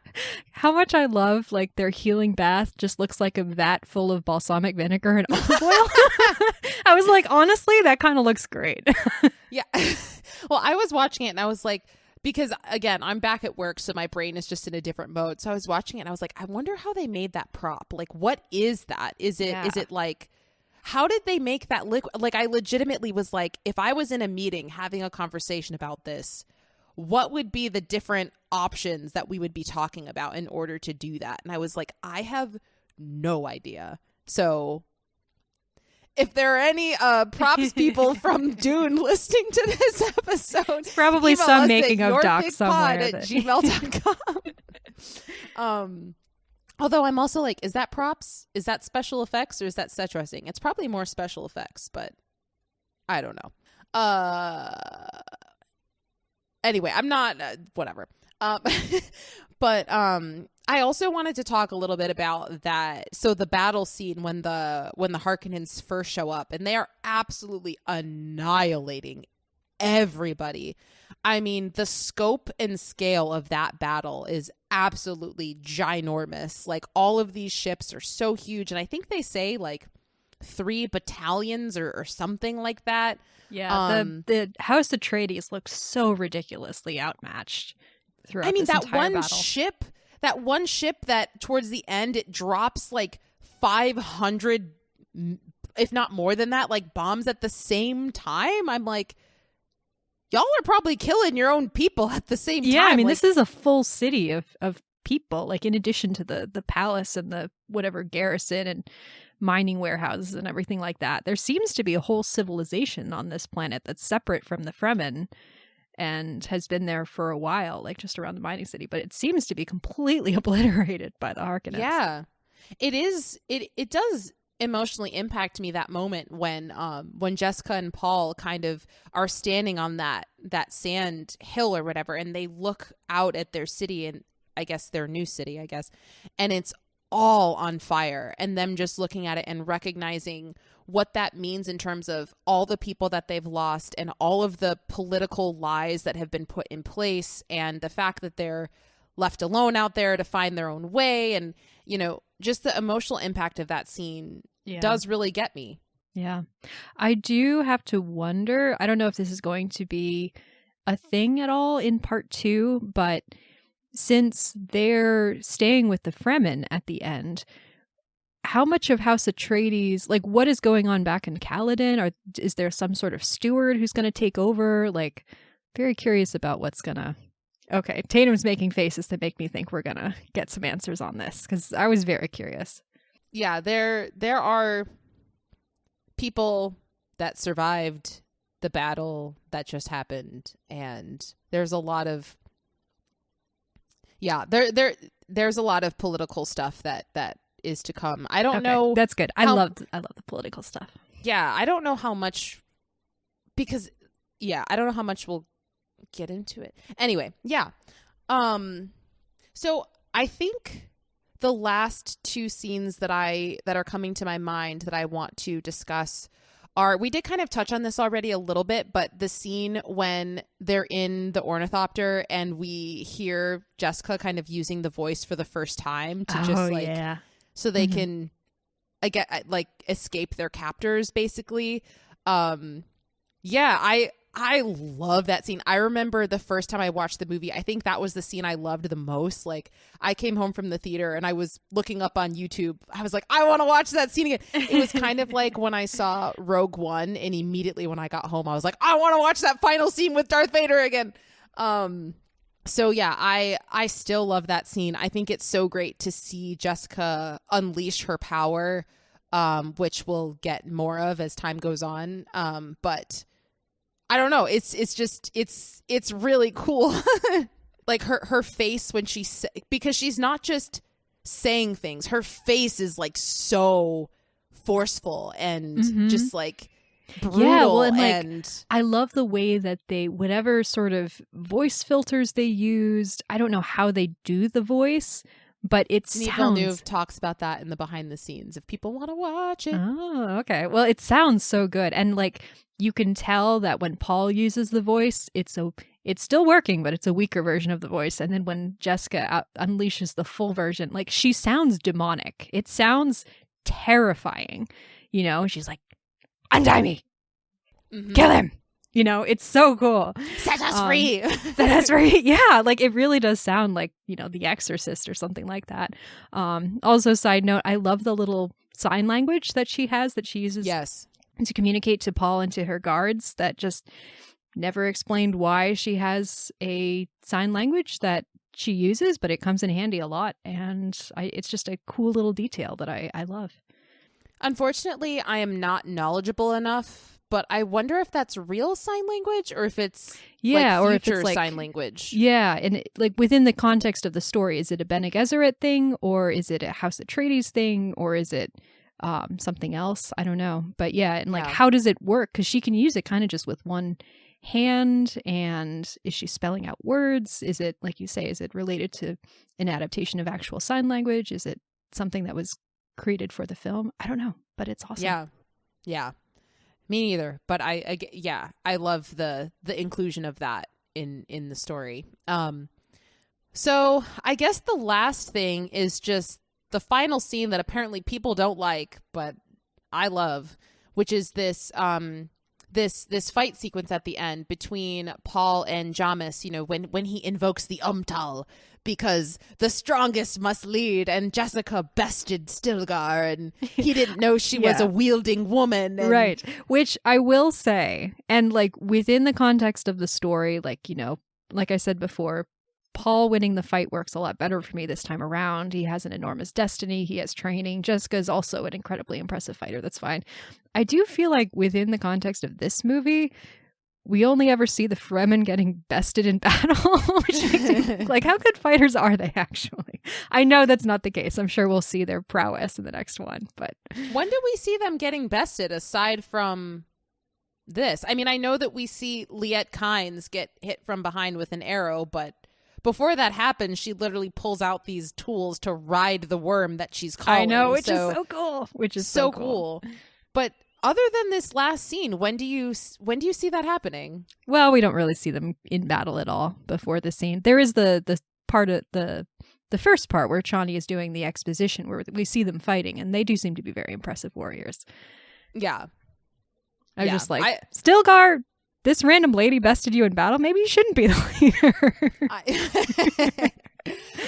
How much I love like their healing bath just looks like a vat full of balsamic vinegar and olive oil. I was like, honestly, that kind of looks great. Yeah. Well, I was watching it and I was like, because again, I'm back at work, so my brain is just in a different mode. So I was watching it and I was like, I wonder how they made that prop. Like, what is that? Is it like, how did they make that liquid? Like, I legitimately was like, if I was in a meeting having a conversation about this, what would be the different options that we would be talking about in order to do that? And I was like, I have no idea. So if there are any props people from Dune listening to this episode, probably some making of doc somewhere at gmail.com. Although I'm also like, is that props? Is that special effects? Or is that set dressing? It's probably more special effects, but I don't know. Anyway, I'm not whatever. But I also wanted to talk a little bit about that. So the battle scene when the Harkonnens first show up, and they are absolutely annihilating everybody. I mean, the scope and scale of that battle is absolutely ginormous. Like, all of these ships are so huge, and I think they say like 3 battalions or something like that. Yeah, the House Atreides looks so ridiculously outmatched throughout this entire battle. That one ship that towards the end it drops like 500, if not more than that, like bombs at the same time. I'm like, y'all are probably killing your own people at the same time. Yeah, I mean, like, this is a full city of people, like in addition to the palace and the whatever garrison and mining warehouses and everything like that. There seems to be a whole civilization on this planet that's separate from the Fremen and has been there for a while, like just around the mining city, but it seems to be completely obliterated by the Harkonnens. Yeah. It is. It does emotionally impact me, that moment when Jessica and Paul kind of are standing on that sand hill or whatever, and they look out at their city, and I guess their new city, and it's all on fire, and them just looking at it and recognizing what that means in terms of all the people that they've lost and all of the political lies that have been put in place, and the fact that they're left alone out there to find their own way. And, you know, just the emotional impact of that scene does really get me. Yeah. I do have to wonder, I don't know if this is going to be a thing at all in part 2, but since they're staying with the Fremen at the end, how much of House Atreides, like, what is going on back in Caladan? Or is there some sort of steward who's going to take over? Like, very curious about what's going to... Okay, Tatum's making faces that make me think we're going to get some answers on this, because I was very curious. Yeah, there are people that survived the battle that just happened, and there's a lot of... Yeah, there's a lot of political stuff that is to come. I don't know. That's good. I love the political stuff. Yeah, I don't know how much, because I don't know how much we'll get into it. Anyway, yeah. So I think the last 2 scenes that are coming to my mind that I want to discuss we did kind of touch on this already a little bit, but the scene when they're in the ornithopter and we hear Jessica kind of using the voice for the first time to so they can, escape their captors, basically. I love that scene. I remember the first time I watched the movie, I think that was the scene I loved the most. Like, I came home from the theater and I was looking up on YouTube. I was like, I want to watch that scene again. It was kind of like when I saw Rogue One, and immediately when I got home, I was like, I want to watch that final scene with Darth Vader again. So yeah, I still love that scene. I think it's so great to see Jessica unleash her power, which we'll get more of as time goes on. But I don't know. It's really cool. Like her face when because she's not just saying things. Her face is like so forceful and just like brutal. Yeah, well, and I love the way that whatever sort of voice filters they used. I don't know how they do the voice, but it Denis sounds... Villeneuve talks about that in the behind the scenes if people want to watch it. Oh, okay. Well, it sounds so good. And like, you can tell that when Paul uses the voice, it's still working, but it's a weaker version of the voice. And then when Jessica unleashes the full version, like, she sounds demonic. It sounds terrifying. You know, she's like, untie me. Kill him. You know, it's so cool. Set us free. Set us free. Yeah, like it really does sound like, you know, The Exorcist or something like that. Also, side note, I love the little sign language that she has that she uses to communicate to Paul and to her guards, that just never explained why she has a sign language that she uses, but it comes in handy a lot. And it's just a cool little detail that I love. Unfortunately, I am not knowledgeable enough, but I wonder if that's real sign language or if it's or if future it's like sign language. Yeah, and like within the context of the story, is it a Bene Gesserit thing, or is it a House Atreides thing, or is it something else? I don't know. But yeah, and like how does it work? Because she can use it kind of just with one hand, and is she spelling out words? Is it, like you say, is it related to an adaptation of actual sign language? Is it something that was created for the film? I don't know, but it's awesome. Yeah. Me neither, but I love the inclusion of that in the story. So I guess the last thing is just the final scene that apparently people don't like, but I love, which is this this fight sequence at the end between Paul and Jamis, you know, when he invokes the Umtal, because the strongest must lead, and Jessica bested Stilgar, and he didn't know she was a wielding woman. And... Right. Which I will say, and like within the context of the story, like, you know, like I said before, Paul winning the fight works a lot better for me this time around. He has an enormous destiny. He has training. Jessica is also an incredibly impressive fighter. That's fine. I do feel like within the context of this movie, we only ever see the Fremen getting bested in battle, which makes me like, how good fighters are they actually? I know that's not the case. I'm sure we'll see their prowess in the next one, but when do we see them getting bested aside from this? I mean, I know that we see Liet Kynes get hit from behind with an arrow, but before that happens, she literally pulls out these tools to ride the worm that she's calling. I know, which is so cool. Which is so cool. But other than this last scene, when do you see that happening? Well, we don't really see them in battle at all before the scene. There is the part of the first part where Chani is doing the exposition where we see them fighting, and they do seem to be very impressive warriors. Yeah. I was just like, Stilgar, this random lady bested you in battle. Maybe you shouldn't be the leader.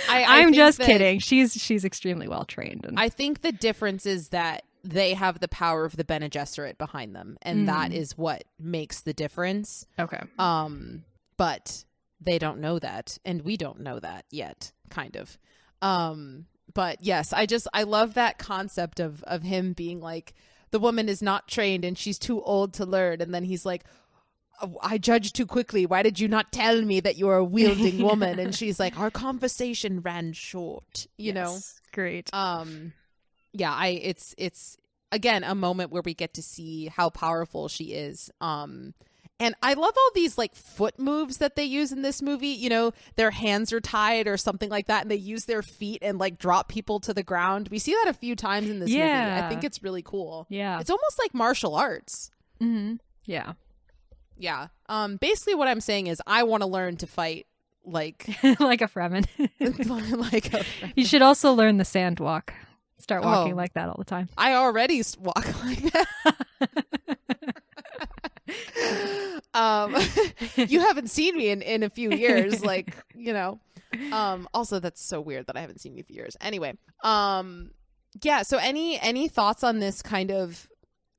I'm just kidding. She's extremely well trained. And... I think the difference is that they have the power of the Bene Gesserit behind them, and that is what makes the difference. Okay. But they don't know that, and we don't know that yet, kind of. But yes, I love that concept of him being like, the woman is not trained and she's too old to learn, and then he's like, I judged too quickly. Why did you not tell me that you're a wielding woman? And she's like, our conversation ran short, you know? Great. Yeah, it's again a moment where we get to see how powerful she is. And I love all these like foot moves that they use in this movie. You know, their hands are tied or something like that, and they use their feet and like drop people to the ground. We see that a few times in this movie. I think it's really cool. Yeah. It's almost like martial arts. Mm-hmm. Yeah. Yeah. Basically what I'm saying is I want to learn to fight like like a Fremen. like a Fremen. You should also learn the sand walk. Start walking like that all the time. I already walk like that. You haven't seen me in a few years, like, you know. Also, that's so weird that I haven't seen you for years. Anyway, yeah. So, any thoughts on this kind of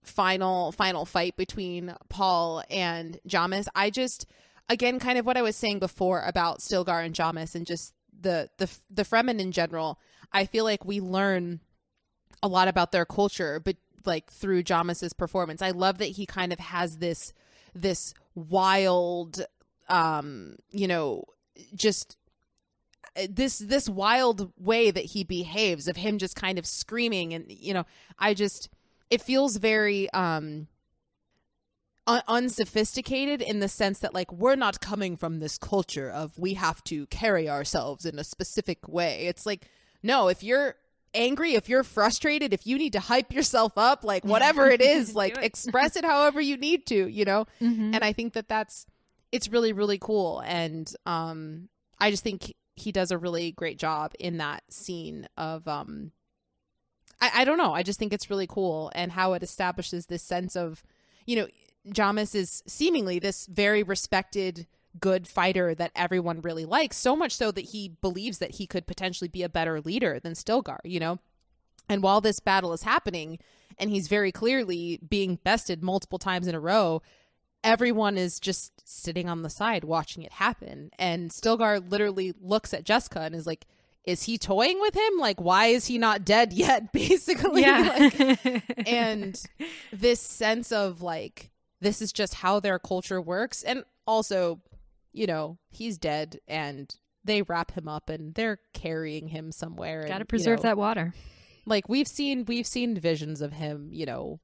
final fight between Paul and Jamis? I just, again, kind of what I was saying before about Stilgar and Jamis, and just the Fremen in general. I feel like we learn a lot about their culture, but like through Jamis's performance. I love that he kind of has this wild, you know, just this wild way that he behaves, of him just kind of screaming, and you know, it feels very unsophisticated in the sense that like we're not coming from this culture of we have to carry ourselves in a specific way. It's like, no, if you're angry, if you're frustrated, if you need to hype yourself up, like whatever it is, like express it however you need to, you know? Mm-hmm. And I think it's really, really cool. And I just think he does a really great job in that scene of, I don't know. I just think it's really cool, and how it establishes this sense of, you know, Jamis is seemingly this very respected, good fighter that everyone really likes, so much so that he believes that he could potentially be a better leader than Stilgar, you know? And while this battle is happening and he's very clearly being bested multiple times in a row, everyone is just sitting on the side watching it happen. And Stilgar literally looks at Jessica and is like, is he toying with him? Like, why is he not dead yet? Basically. Yeah. Like, and this sense of like, this is just how their culture works. And also, you know, he's dead and they wrap him up and they're carrying him somewhere. Got to preserve that water. Like we've seen visions of him, you know,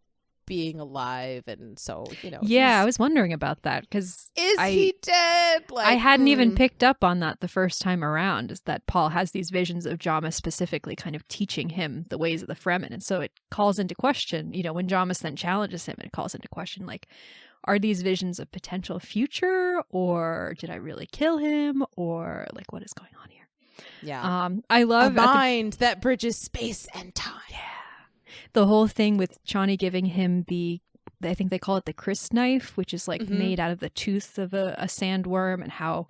being alive. And so, you know. Yeah, I was wondering about that because he dead? Like, I hadn't even picked up on that the first time around, is that Paul has these visions of Jamis specifically kind of teaching him the ways of the Fremen. And so it calls into question, you know, when Jamis then challenges him, it calls into question, like, are these visions of potential future, or did I really kill him, or like what is going on here? Yeah. I love a mind that bridges space and time. Yeah. The whole thing with Chani giving him I think they call it the Chris knife, which is like made out of the tooth of a sandworm, and how,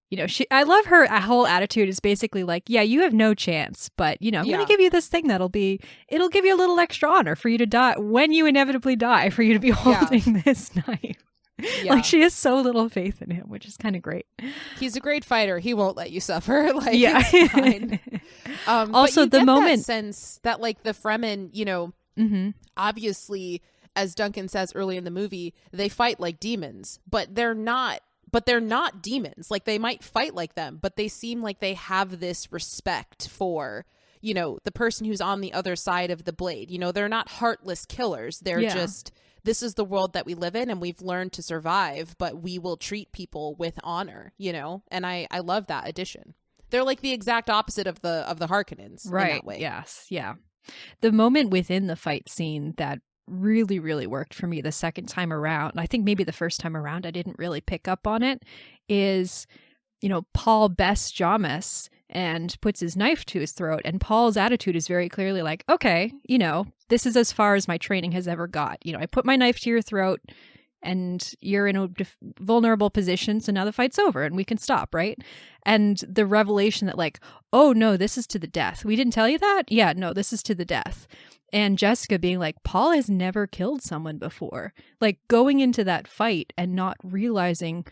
you know, I love her whole attitude is basically like, yeah, you have no chance, but, you know, I'm going to give you this thing it'll give you a little extra honor for you to die when you inevitably die, for you to be holding this knife. Yeah. Like, she has so little faith in him, which is kind of great. He's a great fighter. He won't let you suffer. Like, yeah. It's fine. Also, the moment that sense that like the Fremen, you know, obviously, as Duncan says early in the movie, they fight like demons, but they're not demons. Like, they might fight like them, but they seem like they have this respect for, you know, the person who's on the other side of the blade. You know, they're not heartless killers. They're just, this is the world that we live in and we've learned to survive, but we will treat people with honor, you know? And I love that addition. They're like the exact opposite of the Harkonnens, right? In that way. Yes. Yeah. The moment within the fight scene that really, really worked for me the second time around, I think maybe the first time around I didn't really pick up on it, is, you know, Paul bests Jamis and puts his knife to his throat, and Paul's attitude is very clearly like, okay, you know, this is as far as my training has ever got. You know, I put my knife to your throat and you're in a vulnerable position, so now the fight's over and we can stop, right? And the revelation that like, oh no, this is to the death. We didn't tell you that? Yeah, no, this is to the death. And Jessica being like, Paul has never killed someone before. Like, going into that fight and not realizing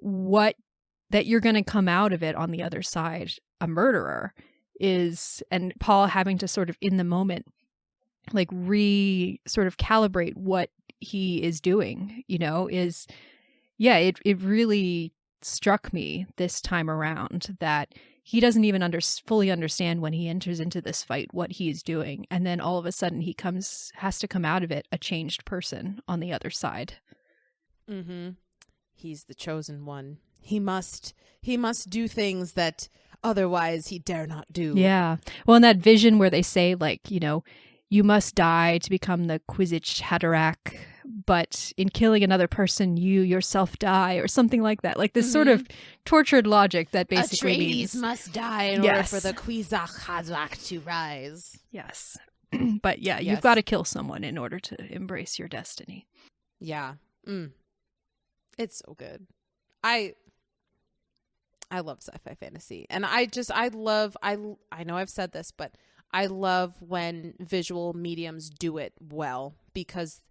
that you're going to come out of it on the other side a murderer is, and Paul having to sort of in the moment, like sort of calibrate what he is doing, you know, is, yeah, it really struck me this time around that he doesn't even fully understand when he enters into this fight what he's doing, and then all of a sudden he has to come out of it a changed person on the other side. He's the chosen one. He must do things that otherwise he dare not do. Yeah. Well, in that vision where they say, like, you know, you must die to become the Kwisatz Haderach, but in killing another person, you yourself die, or something like that. Like this sort of tortured logic that basically means must die in order for the Kwisatz Haderach to rise. Yes. But yeah, you've got to kill someone in order to embrace your destiny. Yeah. It's so good. I love sci-fi fantasy. And I know I've said this, but I love when visual mediums do it well, because,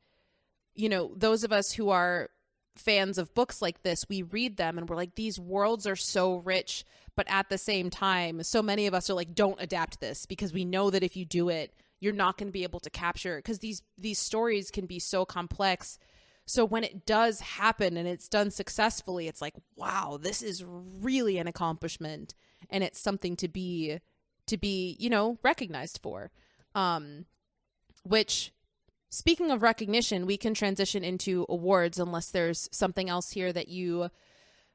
you know, those of us who are fans of books like this, we read them and we're like, these worlds are so rich, but at the same time, so many of us are like, don't adapt this, because we know that if you do it, you're not going to be able to capture it, because these stories can be so complex. So when it does happen and it's done successfully, it's like, wow, this is really an accomplishment, and it's something to be, you know, recognized for. Which, speaking of recognition, we can transition into awards, unless there's something else here that you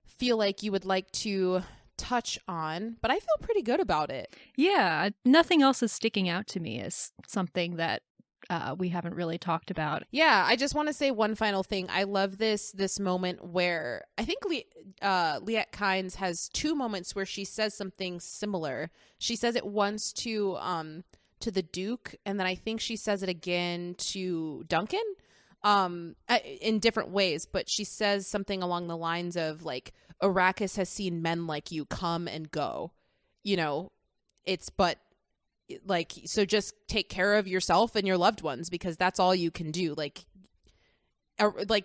feel like you would like to touch on, but I feel pretty good about it. Yeah, nothing else is sticking out to me as something that we haven't really talked about. Yeah, I just want to say one final thing. I love this moment where I think Liette Kynes has two moments where she says something similar. She says it once to the Duke, and then I think she says it again to Duncan, in different ways. But she says something along the lines of like, Arrakis has seen men like you come and go. You know, like, so just take care of yourself and your loved ones, because that's all you can do. Like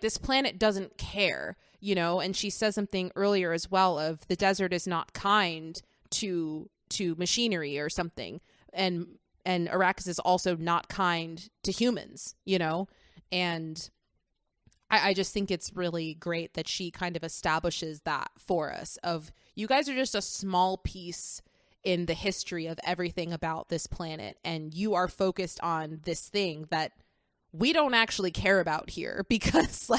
this planet doesn't care, you know. And she says something earlier as well of the desert is not kind to machinery or something, and Arrakis is also not kind to humans, you know. And I just think it's really great that she kind of establishes that for us of, you guys are just a small piece in the history of everything about this planet, and you are focused on this thing that we don't actually care about here, because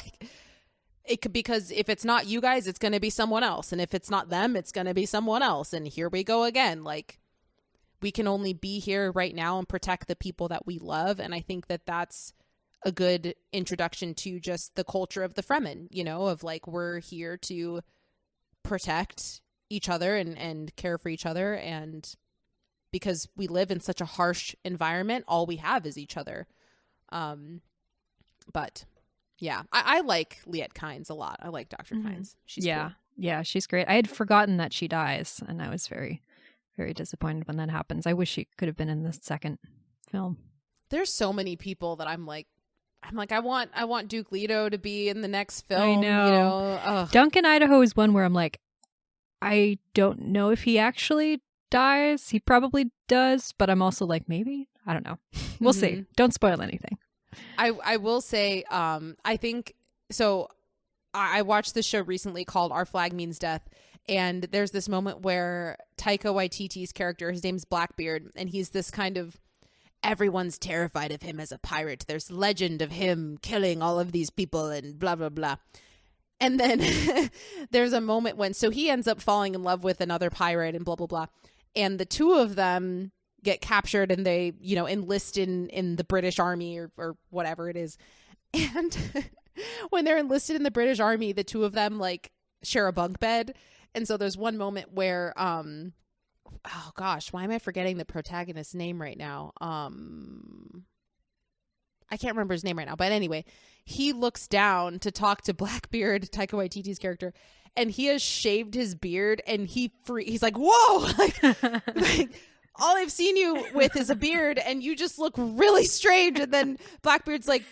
because if it's not you guys, it's going to be someone else, and if it's not them, it's going to be someone else, and here we go again. Like, we can only be here right now and protect the people that we love, and I think that that's a good introduction to just the culture of the Fremen, you know, of like, we're here to protect each other and care for each other, and because we live in such a harsh environment, all we have is each other. But yeah, I like Liette Kynes a lot. I like Dr. Kynes. She's cool. Yeah, she's great. I had forgotten that she dies, and I was very, very disappointed when that happens. I wish she could have been in the second film. There's so many people that I'm like, I want Duke Leto to be in the next film. I know. You know? Ugh. Duncan Idaho is one where I'm like, I don't know if he actually dies. He probably does, but I'm also like, maybe? I don't know. We'll see. Don't spoil anything. I will say, I think, so I watched this show recently called Our Flag Means Death, and there's this moment where Taika Waititi's character, his name's Blackbeard, and he's this kind of, everyone's terrified of him as a pirate. There's legend of him killing all of these people and blah, blah, blah. And then there's a moment when, so he ends up falling in love with another pirate and blah, blah, blah. And the two of them get captured, and they, you know, enlist in the British Army or whatever it is. And when they're enlisted in the British Army, the two of them like share a bunk bed. And so there's one moment where, oh gosh, why am I forgetting the protagonist's name right now? I can't remember his name right now, but anyway, he looks down to talk to Blackbeard, Taika Waititi's character, and he has shaved his beard, and he's like, whoa, like all I've seen you with is a beard, and you just look really strange. And then Blackbeard's like,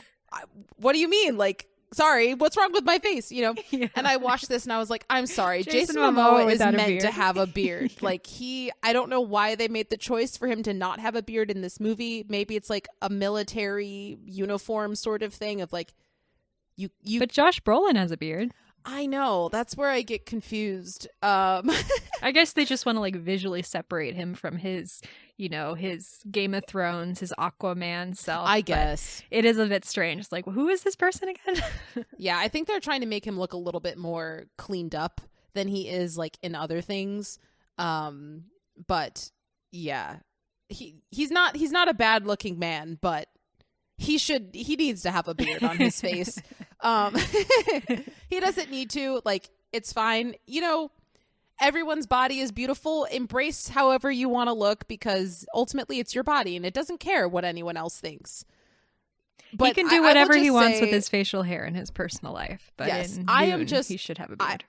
what do you mean? Like, sorry, what's wrong with my face? You know? Yeah. And I watched this and I was like, I'm sorry. Jason Momoa is meant to have a beard. Like I don't know why they made the choice for him to not have a beard in this movie. Maybe it's like a military uniform sort of thing of like, you. But Josh Brolin has a beard. I know. That's where I get confused. I guess they just want to like visually separate him from his, you know, his Game of Thrones, his Aquaman self. I guess. It is a bit strange. It's like, who is this person again? Yeah, I think they're trying to make him look a little bit more cleaned up than he is like in other things. But yeah, he's not a bad looking man, but he needs to have a beard on his face. He doesn't need to, like, it's fine. You know, everyone's body is beautiful. Embrace however you want to look, because ultimately it's your body and it doesn't care what anyone else thinks. But he can do whatever he wants with his facial hair in his personal life. But yes, in Dune, he should have a beard.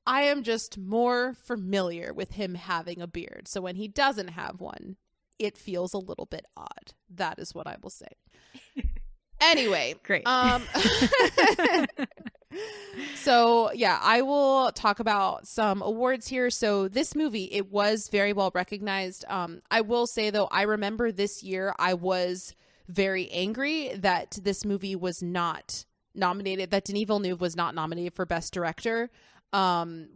I am just more familiar with him having a beard. So when he doesn't have one, it feels a little bit odd. That is what I will say. Anyway, great. So yeah, I will talk about some awards here. So this movie, it was very well recognized. I will say though, I remember this year I was very angry that this movie was not nominated, that Denis Villeneuve was not nominated for Best Director,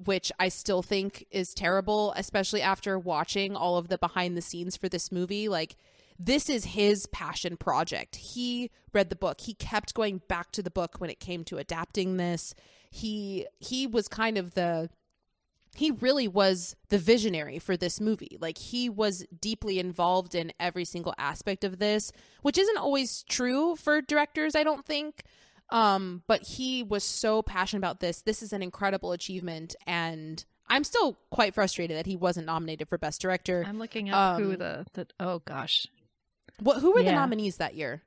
which I still think is terrible, especially after watching all of the behind the scenes for this movie. Like, this is his passion project. He read the book. He kept going back to the book when it came to adapting this. He was kind of the he really was the visionary for this movie. Like, he was deeply involved in every single aspect of this, which isn't always true for directors, I don't think. But he was so passionate about this. This is an incredible achievement, and I'm still quite frustrated that he wasn't nominated for Best Director. I'm looking up who oh gosh. Who were the nominees that year?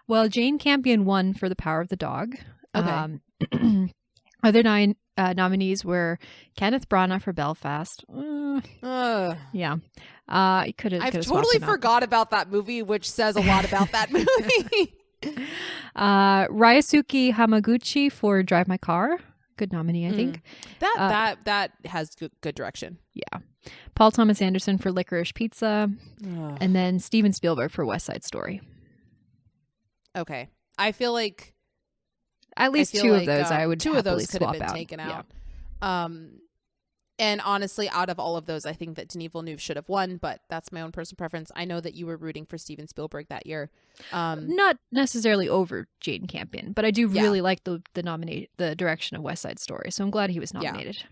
Well, Jane Campion won for The Power of the Dog. Okay. Other 9 nominees were Kenneth Branagh for Belfast. Yeah. I've totally forgot about that movie, which says a lot about that movie. Ryosuke Hamaguchi for Drive My Car. Good nominee, I think. That has good direction. Yeah. Paul Thomas Anderson for Licorice Pizza. And then Steven Spielberg for West Side Story. Okay. I feel like at least 2 of those I would two of those could have been out. taken out. Yeah. And honestly, out of all of those, I think that Denis Villeneuve should have won, but that's my own personal preference. I know that you were rooting for Steven Spielberg that year. Not necessarily over Jane Campion, but I do really like the direction of West Side Story, so I'm glad he was nominated. Yeah.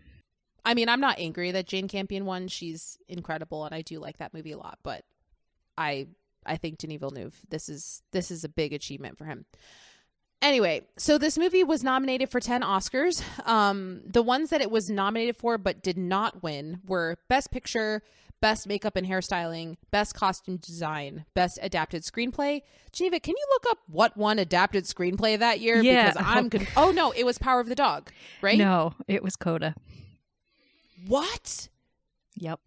I mean, I'm not angry that Jane Campion won. She's incredible, and I do like that movie a lot, but I think Denis Villeneuve, this is a big achievement for him. Anyway, so this movie was nominated for 10 Oscars. The ones that it was nominated for but did not win were Best Picture, Best Makeup and Hairstyling, Best Costume Design, Best Adapted Screenplay. Geneva, can you look up what won Adapted Screenplay that year? Yeah. Because oh no, it was Power of the Dog, right? No, it was Coda. What? Yep.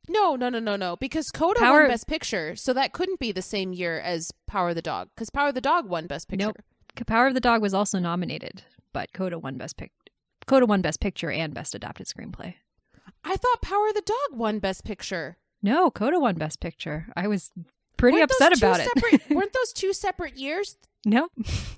No. Because Coda won Best Picture, so that couldn't be the same year as Power of the Dog. Because Power of the Dog won Best Picture. Nope. Power of the Dog was also nominated, but Coda won Best Picture and Best Adapted Screenplay. I thought Power of the Dog won Best Picture. No, Coda won Best Picture. I was pretty upset about it. Weren't those 2 separate years? Nope.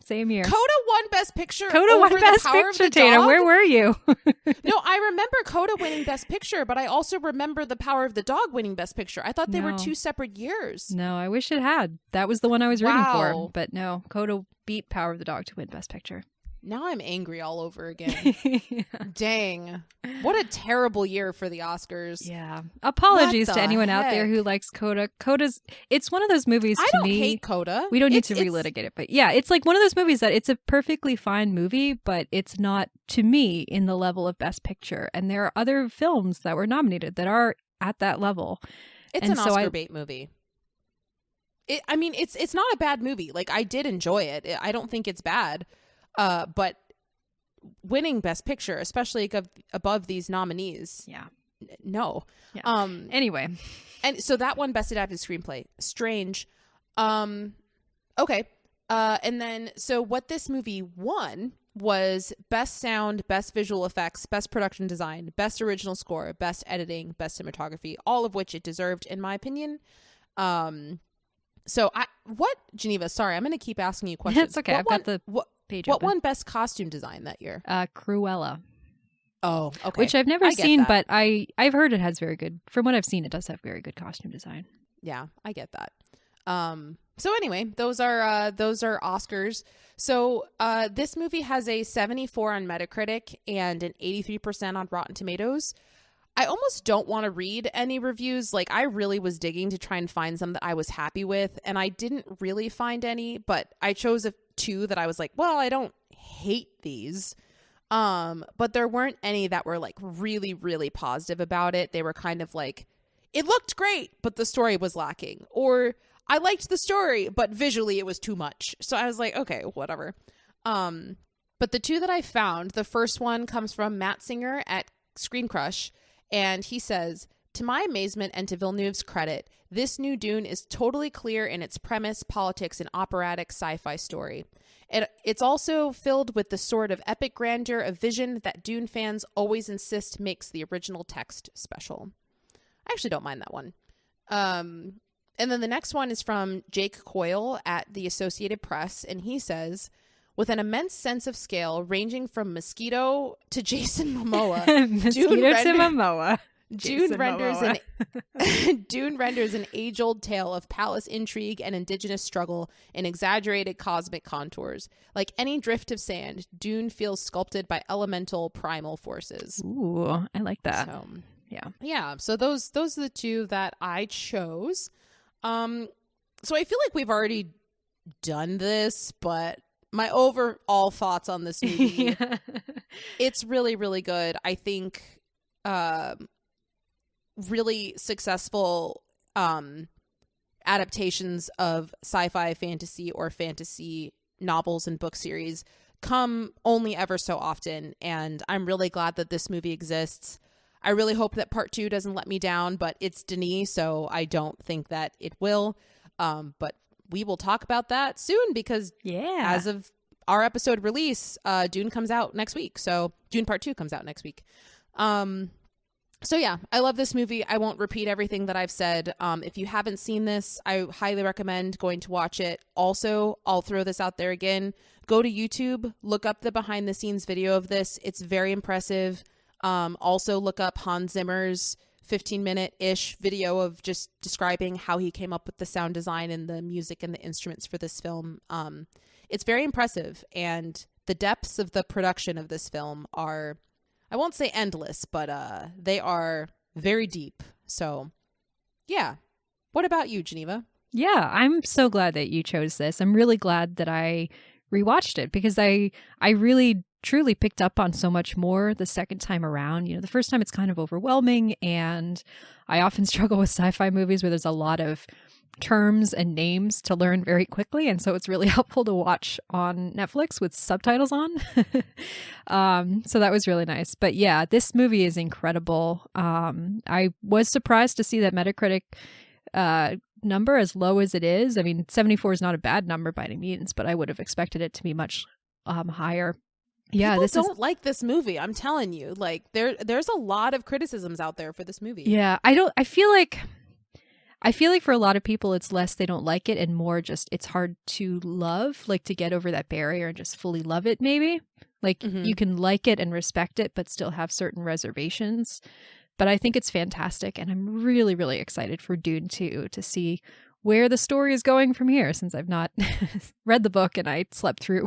Same year. Coda won Best Picture. Coda won Best Picture, Tatum. Where were you? No, I remember Coda winning Best Picture, but I also remember The Power of the Dog winning Best Picture. I thought they were 2 separate years. No, I wish it had. That was the one I was rooting for. But no, Coda beat Power of the Dog to win Best Picture. Now I'm angry all over again. Yeah. Dang. What a terrible year for the Oscars. Yeah. Apologies to anyone out there who likes Coda. It's one of those movies to me. I don't hate Coda. We don't need to relitigate it. But yeah, it's like one of those movies that it's a perfectly fine movie, but it's not, to me, in the level of Best Picture. And there are other films that were nominated that are at that level. It's an Oscar bait movie. It's not a bad movie. Like, I did enjoy it. I don't think it's bad. But winning Best Picture, especially above these nominees, no. Yeah. Anyway, and so that one Best Adapted Screenplay, strange. Okay, and then so what this movie won was Best Sound, Best Visual Effects, Best Production Design, Best Original Score, Best Editing, Best Cinematography, all of which it deserved, in my opinion. So Geneva? Sorry, I'm going to keep asking you questions. It's okay. I've got the page What open. won Best Costume Design that year? Cruella. Oh, okay. Which I've never seen, but I've heard it has very good. From what I've seen, it does have very good costume design. Yeah, I get that. So anyway, those are Oscars. So this movie has a 74 on Metacritic and an 83% on Rotten Tomatoes. I almost don't want to read any reviews. Like, I really was digging to try and find some that I was happy with, and I didn't really find any, but I chose 2 that I was like, well, I don't hate these. But there weren't any that were like really, really positive about it. They were kind of like, it looked great, but the story was lacking. Or I liked the story, but visually it was too much. So I was like, okay, whatever. But the 2 that I found, the first one comes from Matt Singer at Screen Crush. And he says, to my amazement and to Villeneuve's credit, this new Dune is totally clear in its premise, politics, and operatic sci-fi story. It's also filled with the sort of epic grandeur of vision that Dune fans always insist makes the original text special. I actually don't mind that one. And then the next one is from Jake Coyle at the Associated Press, and he says, with an immense sense of scale ranging from Mosquito to Jason Momoa. Mosquito to Momoa. Dune Jason renders Momoa. Dune renders an age-old tale of palace intrigue and indigenous struggle in exaggerated cosmic contours. Like any drift of sand, Dune feels sculpted by elemental primal forces. Ooh, I like that. So, yeah. So those are the two that I chose. So I feel like we've already done this, but my overall thoughts on this movie, it's really, really good. I think really successful adaptations of sci-fi, fantasy, or fantasy novels and book series come only ever so often, and I'm really glad that this movie exists. I really hope that part 2 doesn't let me down, but it's Denis, so I don't think that it will. But we will talk about that soon because as of our episode release, Dune comes out next week. So Dune part 2 comes out next week. So yeah, I love this movie. I won't repeat everything that I've said. If you haven't seen this, I highly recommend going to watch it. Also, I'll throw this out there again. Go to YouTube, look up the behind the scenes video of this. It's very impressive. Also look up Hans Zimmer's 15-minute-ish video of just describing how he came up with the sound design and the music and the instruments for this film. It's very impressive, and the depths of the production of this film are, I won't say endless, but they are very deep. So yeah. What about you, Geneva? Yeah, I'm so glad that you chose this. I'm really glad that I rewatched it because I really truly picked up on so much more the second time around. You know, the first time it's kind of overwhelming, and I often struggle with sci-fi movies where there's a lot of terms and names to learn very quickly, and so it's really helpful to watch on Netflix with subtitles on. So that was really nice. But yeah, this movie is incredible. I was surprised to see that Metacritic number as low as it is. I mean, 74 is not a bad number by any means, but I would have expected it to be much higher. Yeah, People don't like this movie. I'm telling you, like there's a lot of criticisms out there for this movie. Yeah, I feel like for a lot of people, it's less they don't like it and more just it's hard to love, like to get over that barrier and just fully love it. Maybe like you can like it and respect it, but still have certain reservations. But I think it's fantastic, and I'm really, really excited for Dune 2 to see where the story is going from here, since I've not read the book and I slept through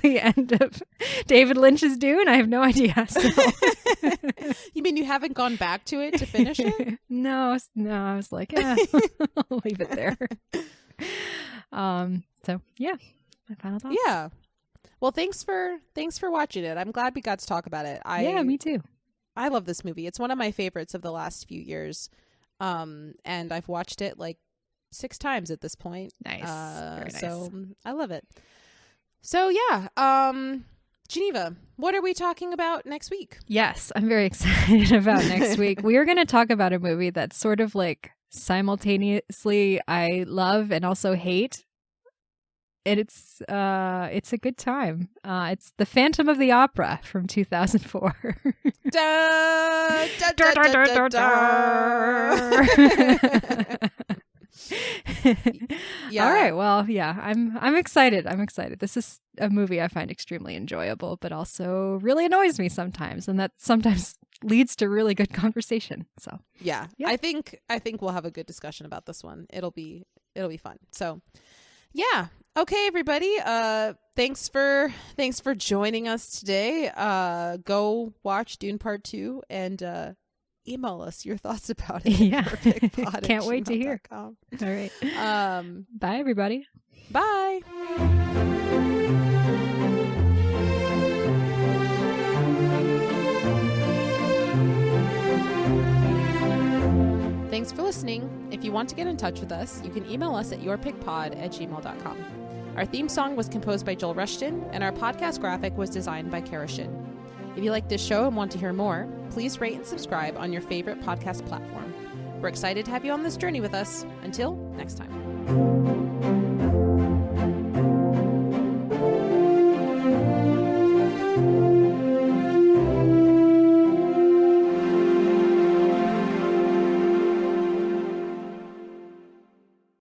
the end of David Lynch's Dune. I have no idea. So. You mean you haven't gone back to it to finish it? No, I was like, yeah, I'll leave it there. So yeah, my final thoughts. Yeah. Well, thanks for watching it. I'm glad we got to talk about it. Yeah, me too. I love this movie. It's one of my favorites of the last few years. And I've watched it like 6 times at this point. Nice. Very nice. So I love it. So yeah, Geneva, what are we talking about next week? Yes, I'm very excited about next week. We are going to talk about a movie that's sort of like simultaneously I love and also hate. And it's a good time. It's The Phantom of the Opera from 2004. Da, da, da, da, da, da. Yeah. All right. Well, yeah, I'm excited. This is a movie I find extremely enjoyable, but also really annoys me sometimes, and that sometimes leads to really good conversation. So yeah. I think we'll have a good discussion about this one. It'll be fun. So yeah. Okay, everybody. Thanks for joining us today. Go watch Dune Part 2 and email us your thoughts about it. Yeah. Can't wait to hear. All right. Bye, everybody. Bye. Thanks for listening. If you want to get in touch with us, you can email us at yourpicpod@gmail.com. Our theme song was composed by Joel Rushton, and our podcast graphic was designed by Kara Shin. If you like this show and want to hear more, please rate and subscribe on your favorite podcast platform. We're excited to have you on this journey with us. Until next time.